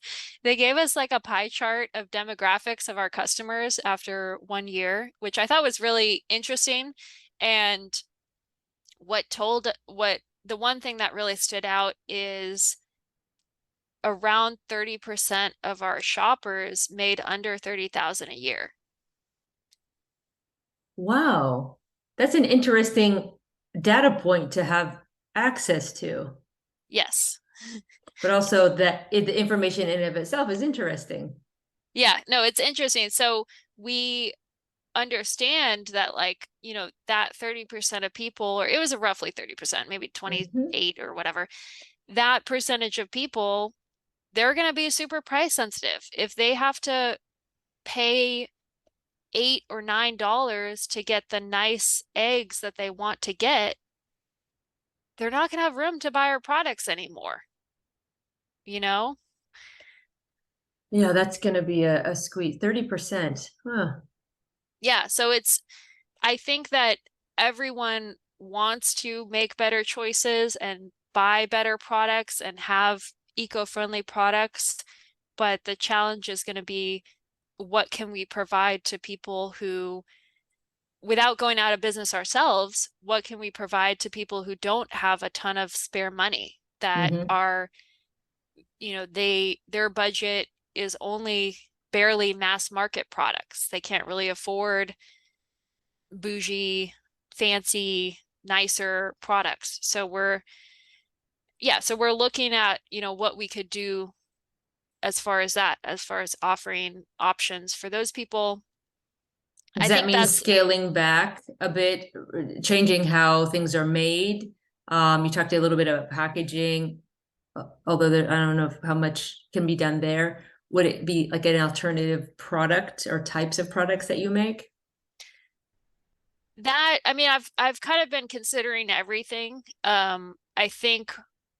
B: like a pie chart of demographics of our customers after 1 year, which I thought was really interesting. And what the one thing that really stood out is around 30% of our shoppers made under 30,000 a year.
A: Wow. That's an interesting data point to have access to,
B: Yes.
A: but also that the information in and of itself is interesting.
B: Yeah, no, it's interesting. So we understand that like, that 30% of people, or it was a roughly 30%, maybe
A: Mm-hmm.
B: 28 or whatever, that percentage of people, they're going to be super price sensitive. If they have to pay $8 or $9 to get the nice eggs that they want to get, they're not going to have room to buy our products anymore, you know?
A: Yeah, that's going to be a squeeze. 30%. Huh.
B: Yeah, so I think that everyone wants to make better choices and buy better products and have eco-friendly products, but the challenge is going to be what can we provide to people who, without going out of business ourselves, what can we provide to people who don't have a ton of spare money that
A: Mm-hmm.
B: are, their budget is only barely mass market products. They can't really afford bougie, fancy, nicer products. So we're looking at, what we could do as far as that, as far as offering options for those people.
A: Does
B: I
A: that
B: think
A: mean
B: that's
A: scaling back a bit, changing how things are made? You talked a little bit about packaging, although I don't know how much can be done there. Would it be like an alternative product or types of products that you make?
B: I mean, I've kind of been considering everything. I think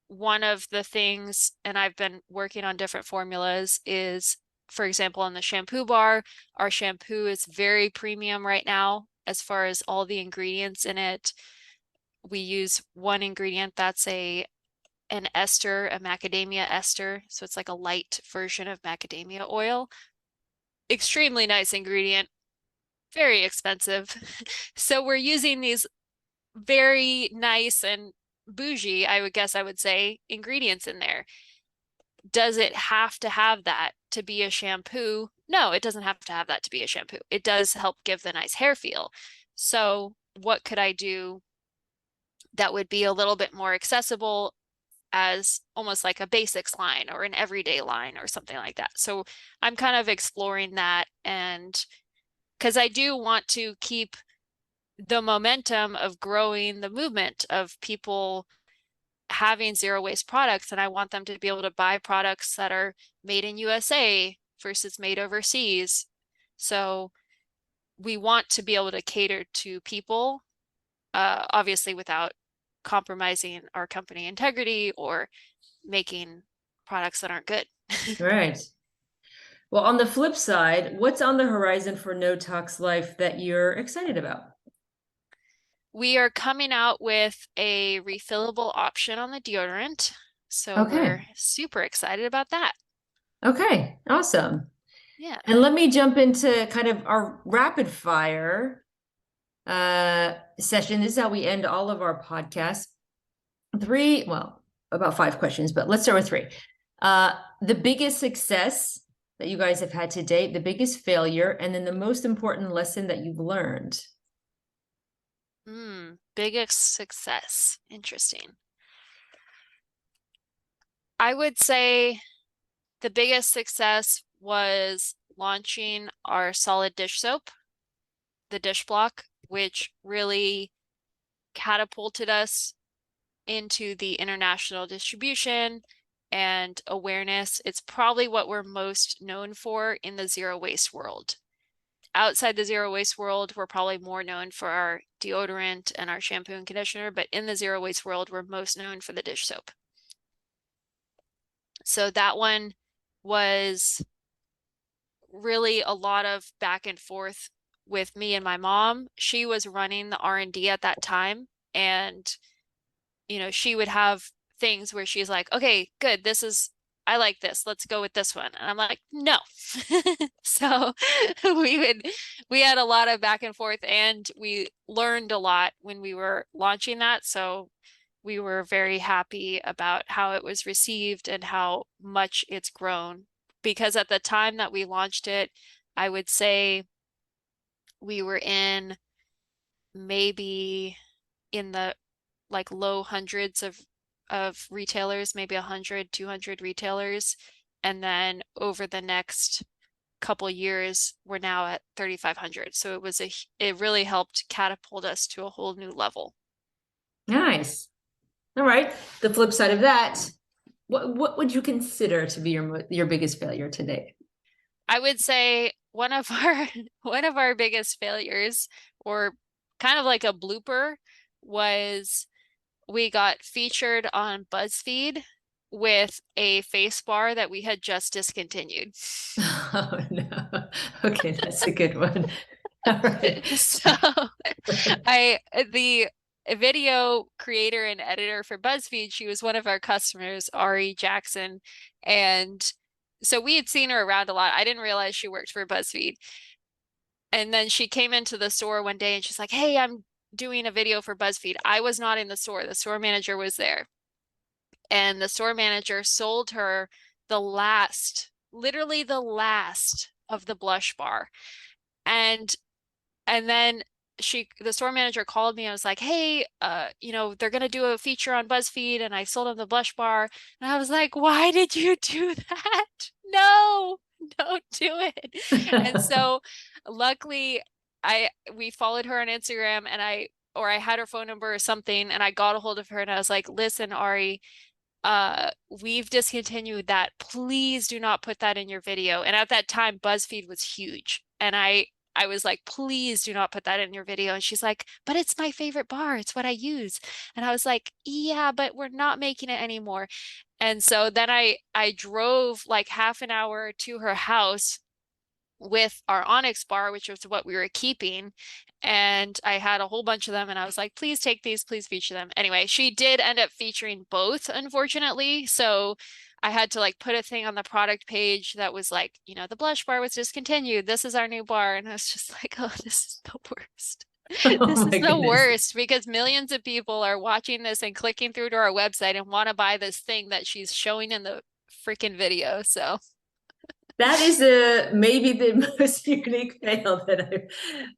B: one of the things, and I've been working on different formulas, is, for example, on the shampoo bar, our shampoo is very premium right now as far as all the ingredients in it. We use one ingredient that's an ester, a macadamia ester. So it's like a light version of macadamia oil. Extremely nice ingredient, very expensive. So we're using these very nice and bougie, I would say, ingredients in there. Does it have to have that to be a shampoo? No, it doesn't have to have that to be a shampoo. It does help give the nice hair feel. So what could I do that would be a little bit more accessible as almost like a basics line or an everyday line or something like that? So I'm kind of exploring that, and because I do want to keep the momentum of growing the movement of people having zero waste products, and I want them to be able to buy products that are made in USA versus made overseas. So we want to be able to cater to people, obviously without compromising our company integrity or making products that aren't good.
A: Right. Well, on the flip side, what's on the horizon for No Tox Life that you're excited about?
B: We are coming out with a refillable option on the deodorant. So
A: Okay.
B: we're super excited about that.
A: Okay. Awesome.
B: Yeah.
A: And let me jump into kind of our rapid fire session. This is how we end all of our podcasts. Well, about 5 questions, but let's start with 3. The biggest success that you guys have had to date, the biggest failure, and then the most important lesson that you've learned.
B: Biggest success. Interesting. I would say the biggest success was launching our solid dish soap, the dish block, which really catapulted us into the international distribution and awareness. It's probably what we're most known for in the zero waste world. Outside the zero waste world, we're probably more known for our deodorant and our shampoo and conditioner, but in the zero waste world, we're most known for the dish soap. So that one was really a lot of back and forth with me and my mom. She was running the R&D at that time, and she would have things where she's like, okay, good, I like this. Let's go with this one. And I'm like, no. So we had a lot of back and forth, and we learned a lot when we were launching that. So we were very happy about how it was received and how much it's grown. Because at the time that we launched it, I would say we were maybe in the like low hundreds of retailers, maybe 100, 200 retailers. And then over the next couple years, we're now at 3,500. So it really helped catapult us to a whole new level.
A: Nice. All right. The flip side of that, what would you consider to be your biggest failure today?
B: I would say one of our one of our biggest failures, or kind of like a blooper, was we got featured on BuzzFeed with a face bar that we had just discontinued.
A: Oh no. Okay, that's a good one. All right.
B: So the video creator and editor for BuzzFeed, she was one of our customers, Ari Jackson. And so we had seen her around a lot. I didn't realize she worked for BuzzFeed. And then she came into the store one day and she's like, hey, I'm doing a video for BuzzFeed. I was not in the store. The store manager was there. And the store manager sold her literally the last of the blush bar. And then the store manager called me and was like, hey, they're going to do a feature on BuzzFeed, and I sold them the blush bar. And I was like, why did you do that? No, don't do it. And so luckily we followed her on Instagram, and I had her phone number or something, and I got a hold of her and I was like, listen, Ari, we've discontinued that. Please do not put that in your video. And at that time, BuzzFeed was huge. And I was like, please do not put that in your video. And she's like, but it's my favorite bar. It's what I use. And I was like, yeah, but we're not making it anymore. And so then I drove like half an hour to her house with our Onyx bar, which was what we were keeping. And I had a whole bunch of them, and I was like, please take these, please feature them. Anyway, she did end up featuring both, unfortunately. So I had to like put a thing on the product page that was like, the blush bar was discontinued. This is our new bar. And I was just like, oh, this is the worst.
A: Oh
B: This is
A: my
B: the
A: goodness.
B: worst, because millions of people are watching this and clicking through to our website and want to buy this thing that she's showing in the freaking video. So
A: That is maybe the most unique fail that I've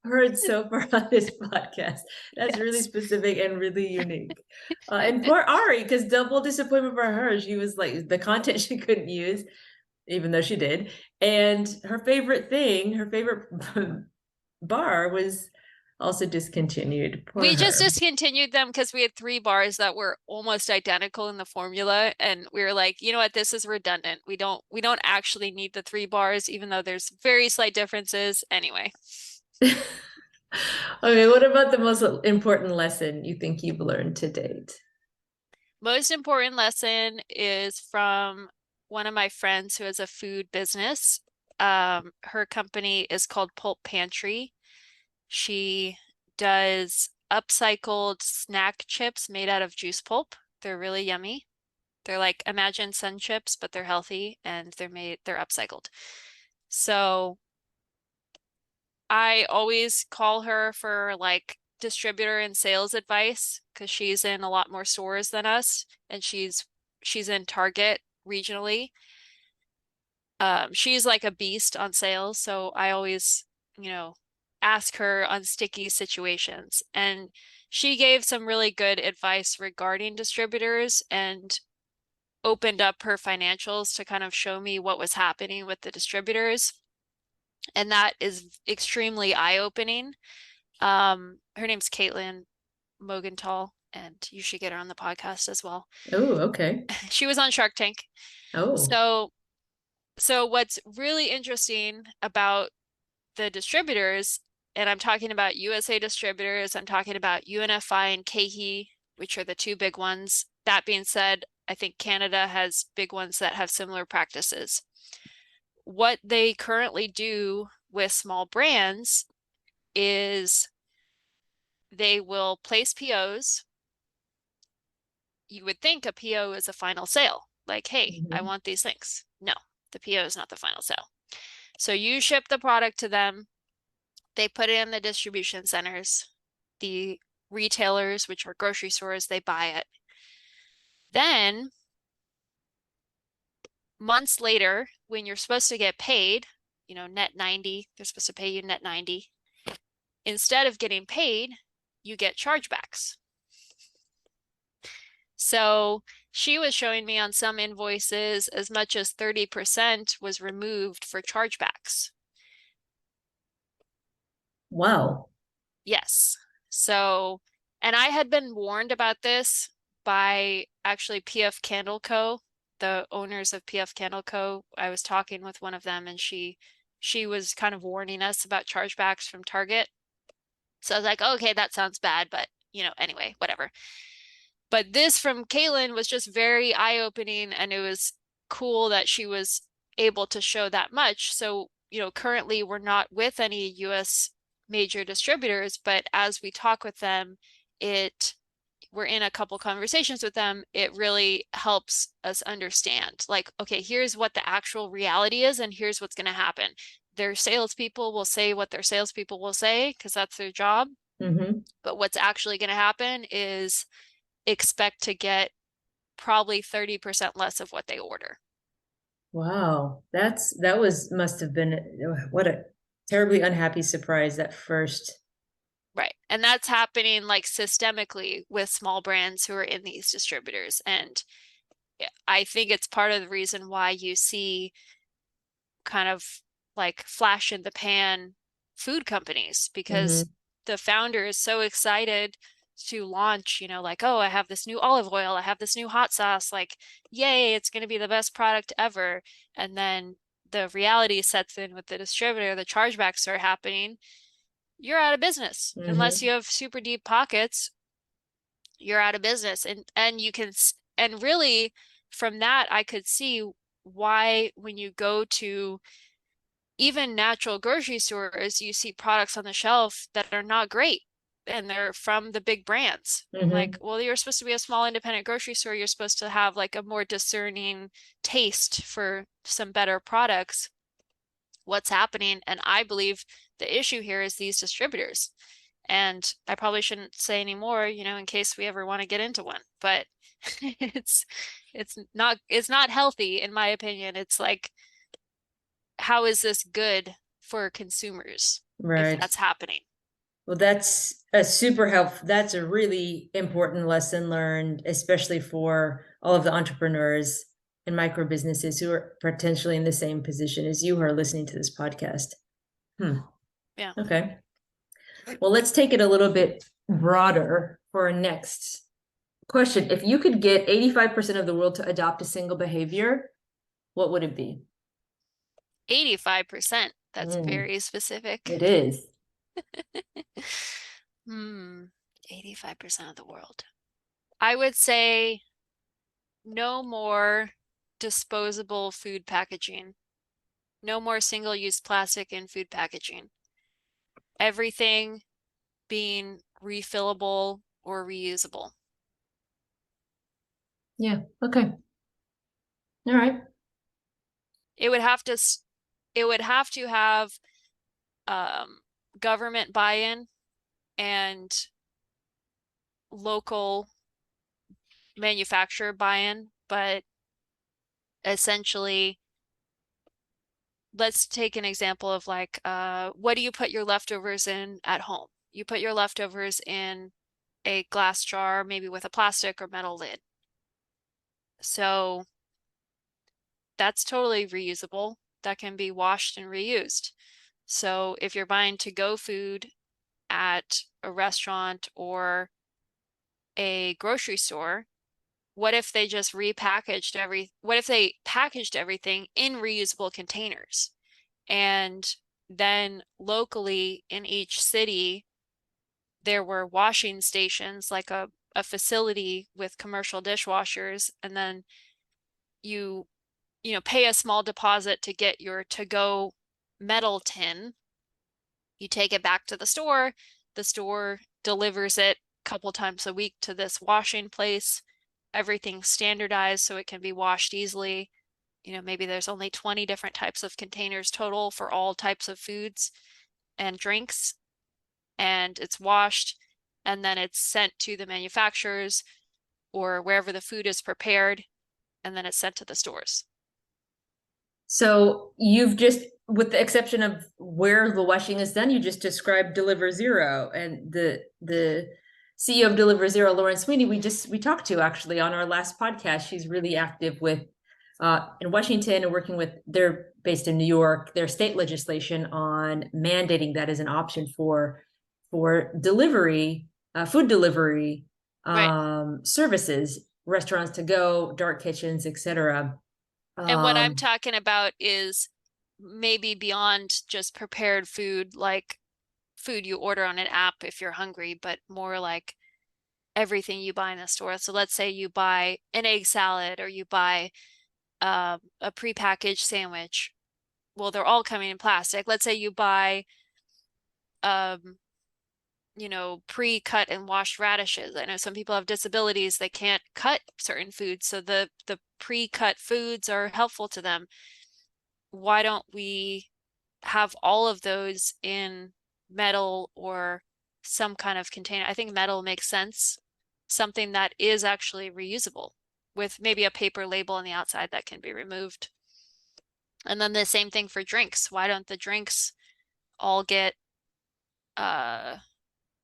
A: heard so far on this podcast. That's really
B: yes.
A: specific and really unique. And poor Ari, because double disappointment for her. She was like the content she couldn't use, even though she did. And her favorite thing, her favorite bar was also discontinued. Poor
B: We just
A: her.
B: discontinued them because we had 3 bars that were almost identical in the formula, and we were like, you know what, this is redundant. We don't actually need the 3 bars, even though there's very slight differences. Anyway.
A: Okay, what about the most important lesson you think you've learned to date?
B: Most important lesson is from one of my friends who has a food business. Her company is called Pulp Pantry. She does upcycled snack chips made out of juice pulp. They're really yummy. They're like Imagine Sun chips, but they're healthy and they're upcycled. So I always call her for like distributor and sales advice because she's in a lot more stores than us, and she's in Target regionally. She's like a beast on sales, so I always, ask her on sticky situations. And she gave some really good advice regarding distributors and opened up her financials to kind of show me what was happening with the distributors. And that is extremely eye-opening. Her name's Caitlin Mogenthal, and you should get her on the podcast as well.
A: Oh, okay.
B: She was on Shark Tank.
A: Oh.
B: So what's really interesting about the distributors, and I'm talking about USA distributors, I'm talking about UNFI and KeHE, which are the 2 big ones. That being said, I think Canada has big ones that have similar practices. What they currently do with small brands is they will place POs. You would think a PO is a final sale. Like, hey, I want these things. No, the PO is not the final sale. So you ship the product to them. They put it in the distribution centers. The retailers, which are grocery stores, they buy it. Then months later, when you're supposed to get paid, net 90, they're supposed to pay you net 90. Instead of getting paid, you get chargebacks. So she was showing me on some invoices as much as 30% was removed for chargebacks.
A: Wow.
B: Yes. So, and I had been warned about this by actually PF Candle Co., the owners of PF Candle Co. I was talking with one of them, and she was kind of warning us about chargebacks from Target. So I was like, okay, that sounds bad, but anyway, whatever. But this from Kaylin was just very eye-opening, and it was cool that she was able to show that much. So, currently we're not with any US major distributors, but as we talk with them, we're in a couple conversations with them, it really helps us understand, like, okay, here's what the actual reality is, and here's what's going to happen. Their salespeople will say what their salespeople will say because that's their job. But what's actually going to happen is expect to get probably 30% less of what they order.
A: Wow. Must have been what a terribly unhappy surprise at first.
B: Right. And that's happening like systemically with small brands who are in these distributors. And I think it's part of the reason why you see kind of like flash in the pan food companies, because the founder is so excited to launch, like, oh, I have this new olive oil, I have this new hot sauce, like, yay, it's going to be the best product ever. And then the reality sets in with the distributor, the chargebacks are happening. You're out of business. Unless you have super deep pockets, you're out of business. And you can, and really from that, I could see why when you go to even natural grocery stores, you see products on the shelf that are not great, and they're from the big brands. I'm like, well, you're supposed to be a small independent grocery store. You're supposed to have like a more discerning taste for some better products. What's happening? And I believe the issue here is these distributors. And I probably shouldn't say any more, in case we ever want to get into one, but it's not healthy in my opinion. It's like, how is this good for consumers if that's happening?
A: Well, that's a super helpful. That's a really important lesson learned, especially for all of the entrepreneurs and micro businesses who are potentially in the same position as you who are listening to this podcast.
B: Yeah.
A: Okay. Well, let's take it a little bit broader for our next question. If you could get 85% of the world to adopt a single behavior, what would it be?
B: 85%. That's
A: Mm,
B: very specific.
A: it is.
B: Hmm. 85% of the world. I would say no more disposable food packaging. No more single-use plastic in food packaging. Everything being refillable or reusable.
A: Yeah. Okay. All right.
B: It would have to it would have to have um, government buy-in and local manufacturer buy-in, but essentially, let's take an example of like, what do you put your leftovers in at home? You put your leftovers in a glass jar, maybe with a plastic or metal lid. So that's totally reusable. That can be washed and reused. So if you're buying to-go food at a restaurant or a grocery store, what if they just what if they packaged everything in reusable containers? And then locally in each city, there were washing stations, like a facility with commercial dishwashers, and then you pay a small deposit to get your to-go metal tin. You take it back to the store delivers it a couple times a week to this washing place. Everything's standardized so it can be washed easily. Maybe there's only 20 different types of containers total for all types of foods and drinks, and it's washed, and then it's sent to the manufacturers or wherever the food is prepared, and then it's sent to the stores.
A: So you've just, with the exception of where the washing is done, you just described Deliver Zero, and the CEO of Deliver Zero, Lauren Sweeney, we talked to actually on our last podcast. She's really active with in Washington and working with, they're based in New York, their state legislation on mandating that as an option for delivery, food delivery
B: Right.
A: services, restaurants to go, dark kitchens, etc.
B: And what I'm
A: Um,
B: talking about is maybe beyond just prepared food, like food you order on an app if you're hungry, but more like everything you buy in the store. So let's say you buy an egg salad or you buy a prepackaged sandwich. Well, they're all coming in plastic. Let's say you buy um, pre-cut and washed radishes. I know some people have disabilities, they can't cut certain foods, so the pre-cut foods are helpful to them. Why don't we have all of those in metal or some kind of container? I think metal makes sense. Something that is actually reusable with maybe a paper label on the outside that can be removed. And then the same thing for drinks. Why don't the drinks all get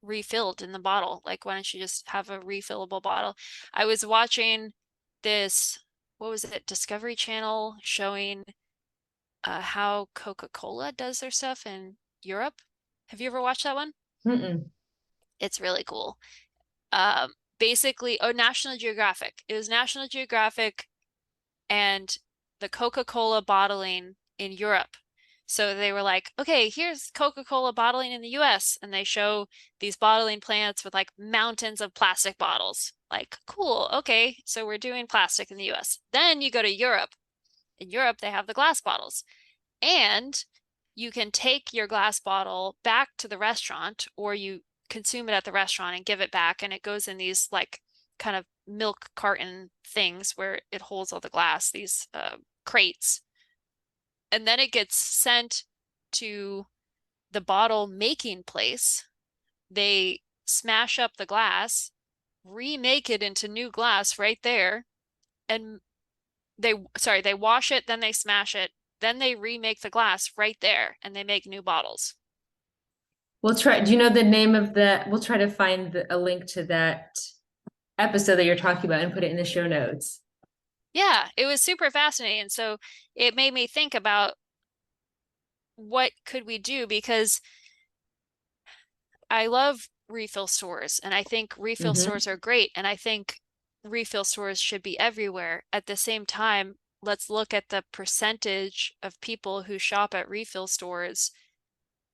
B: refilled in the bottle? Like, why don't you just have a refillable bottle? I was watching this, what was it, Discovery Channel showing how Coca-Cola does their stuff in Europe. Have you ever watched that one?
A: mm-mm.
B: It's really cool. Basically, oh, National Geographic. It was National Geographic and the Coca-Cola bottling in Europe. So they were like, okay, here's Coca-Cola bottling in the US. And they show these bottling plants with like mountains of plastic bottles. Like, cool, okay, so we're doing plastic in the US. Then you go to Europe. In Europe, they have the glass bottles. And you can take your glass bottle back to the restaurant, or you consume it at the restaurant and give it back. And it goes in these like kind of milk carton things where it holds all the glass, these crates. And then it gets sent to the bottle making place. They smash up the glass, remake it into new glass right there. And they wash it, then they smash it, then they remake the glass right there and they make new bottles.
A: We'll try. Do you know the name of that? We'll try to find a link to that episode that you're talking about and put it in the show notes.
B: Yeah, it was super fascinating. So it made me think about what could we do, because I love refill stores, and I think refill
A: Mm-hmm.
B: stores are great, and I think refill stores should be everywhere. At the same time, let's look at the percentage of people who shop at refill stores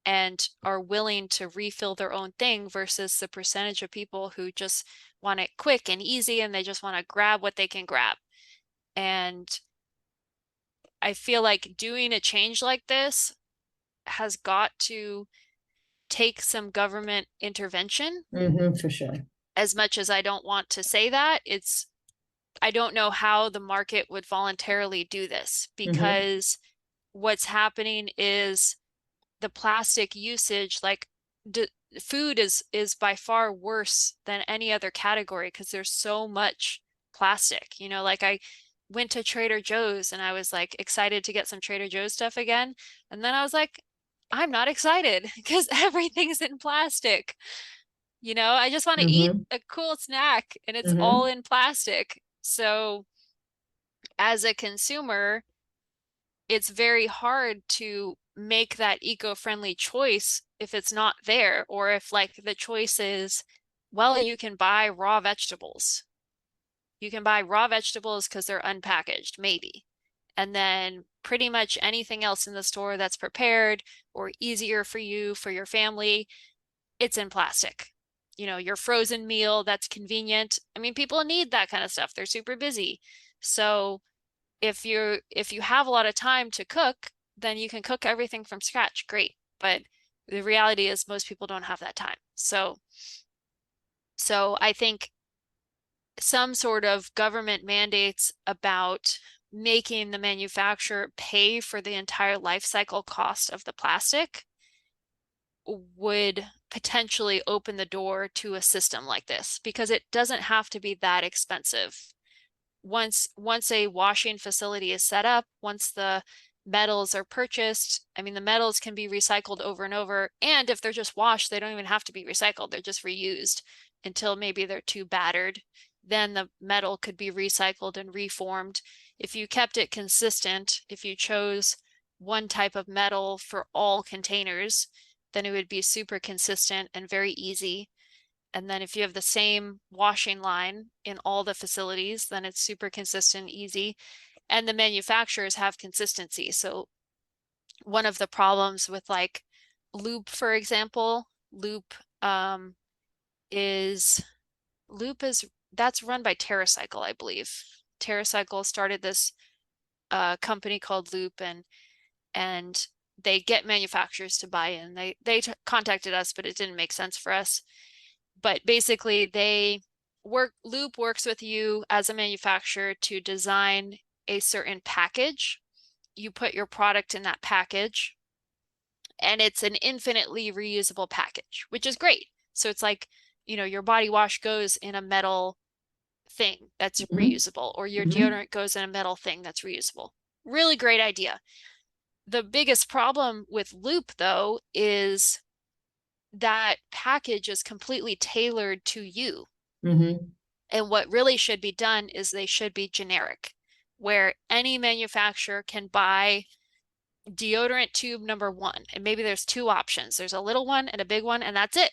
B: and are willing to refill their own thing versus the percentage of people who just want it quick and easy and they just want to grab what they can grab. And I feel like doing a change like this has got to take some government intervention.
A: Mm-hmm, for sure.
B: As much as I don't want to say that, I don't know how the market would voluntarily do this,
A: Mm-hmm.
B: because what's happening is the plastic usage, like food is by far worse than any other category because there's so much plastic. Like I went to Trader Joe's and I was like excited to get some Trader Joe's stuff again. And then I was like, I'm not excited because everything's in plastic. I just want to eat
A: Mm-hmm.
B: a cool snack and it's all
A: Mm-hmm.
B: in plastic. So as a consumer, it's very hard to make that eco-friendly choice if it's not there, or if like the choice is, well, you can buy raw vegetables. You can buy raw vegetables because they're unpackaged, maybe. And then pretty much anything else in the store that's prepared or easier for you, for your family, it's in plastic. Your frozen meal that's convenient. I mean, people need that kind of stuff. They're super busy. So if you have a lot of time to cook, then you can cook everything from scratch. Great. But the reality is most people don't have that time. So I think some sort of government mandates about making the manufacturer pay for the entire life cycle cost of the plastic would potentially open the door to a system like this, because it doesn't have to be that expensive. Once a washing facility is set up, once the metals are purchased, I mean, the metals can be recycled over and over. And if they're just washed, they don't even have to be recycled. They're just reused until maybe they're too battered. Then the metal could be recycled and reformed. If you kept it consistent, if you chose one type of metal for all containers, then it would be super consistent and very easy. And then if you have the same washing line in all the facilities, then it's super consistent, easy. And the manufacturers have consistency. So one of the problems with like Loop, for example, um, is Loop is that's run by TerraCycle, I believe. TerraCycle started this company called Loop, and they get manufacturers to buy in. They contacted us, but it didn't make sense for us. But basically Loop works with you as a manufacturer to design a certain package. You put your product in that package, and it's an infinitely reusable package, which is great. So it's like, your body wash goes in a metal thing that's
A: Mm-hmm.
B: reusable, or your
A: Mm-hmm.
B: deodorant goes in a metal thing that's reusable. Really great idea. The biggest problem with Loop, though, is that package is completely tailored to you.
A: Mm-hmm.
B: And what really should be done is they should be generic, where any manufacturer can buy deodorant tube number one. And maybe there's two options. There's a little one and a big one, and that's it.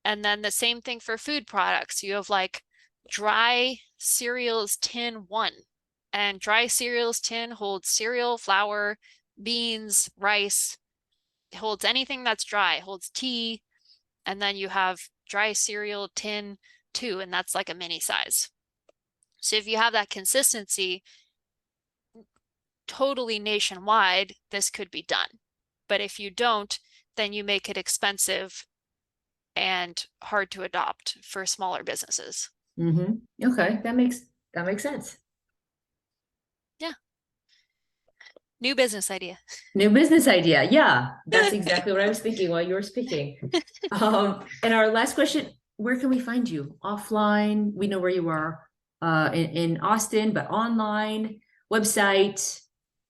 B: And then the same thing for food products. You have like dry cereals tin one, and dry cereals tin holds cereal, flour, beans, rice. It holds anything that's dry, it holds tea. And then you have dry cereal tin two, and that's like a mini size. So if you have that consistency totally nationwide, this could be done. But if you don't, then you make it expensive and hard to adopt for smaller businesses.
A: Mm-hmm. Okay, that makes sense.
B: Yeah, new business idea.
A: New business idea. Yeah, that's exactly what I was thinking while you were speaking. And our last question, where can we find you? Offline, we know where you are in Austin, but online, website,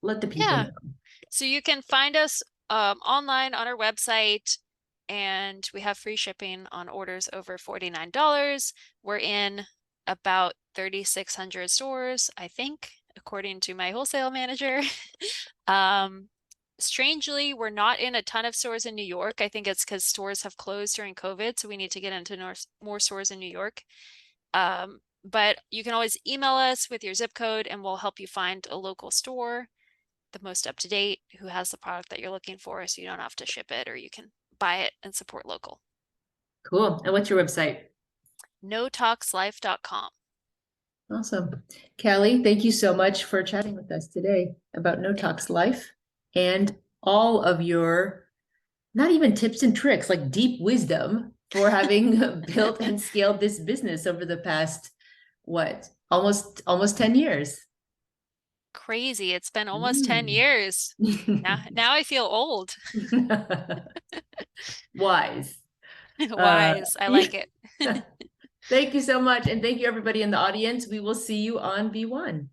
A: let the people
B: Yeah,
A: know.
B: so you can find us online on our website, and we have free shipping on orders over $49. We're in about 3,600 stores, I think, according to my wholesale manager. Um, Strangely, we're not in a ton of stores in New York. I think it's because stores have closed during COVID, so we need to get into more stores in New York. But you can always email us with your zip code and we'll help you find a local store, the most up to date, who has the product that you're looking for, so you don't have to ship it or you can buy it and support local.
A: Cool. And what's your website?
B: NoToxLife.com.
A: Awesome. Callie, thank you so much for chatting with us today about No Tox Life and all of your, not even tips and tricks, like deep wisdom for having built and scaled this business over the past, what, almost 10 years.
B: Crazy. It's been almost 10 years. Now I feel old.
A: Wise.
B: Wise. I like it.
A: Thank you so much. And thank you everybody in the audience. We will see you on B1.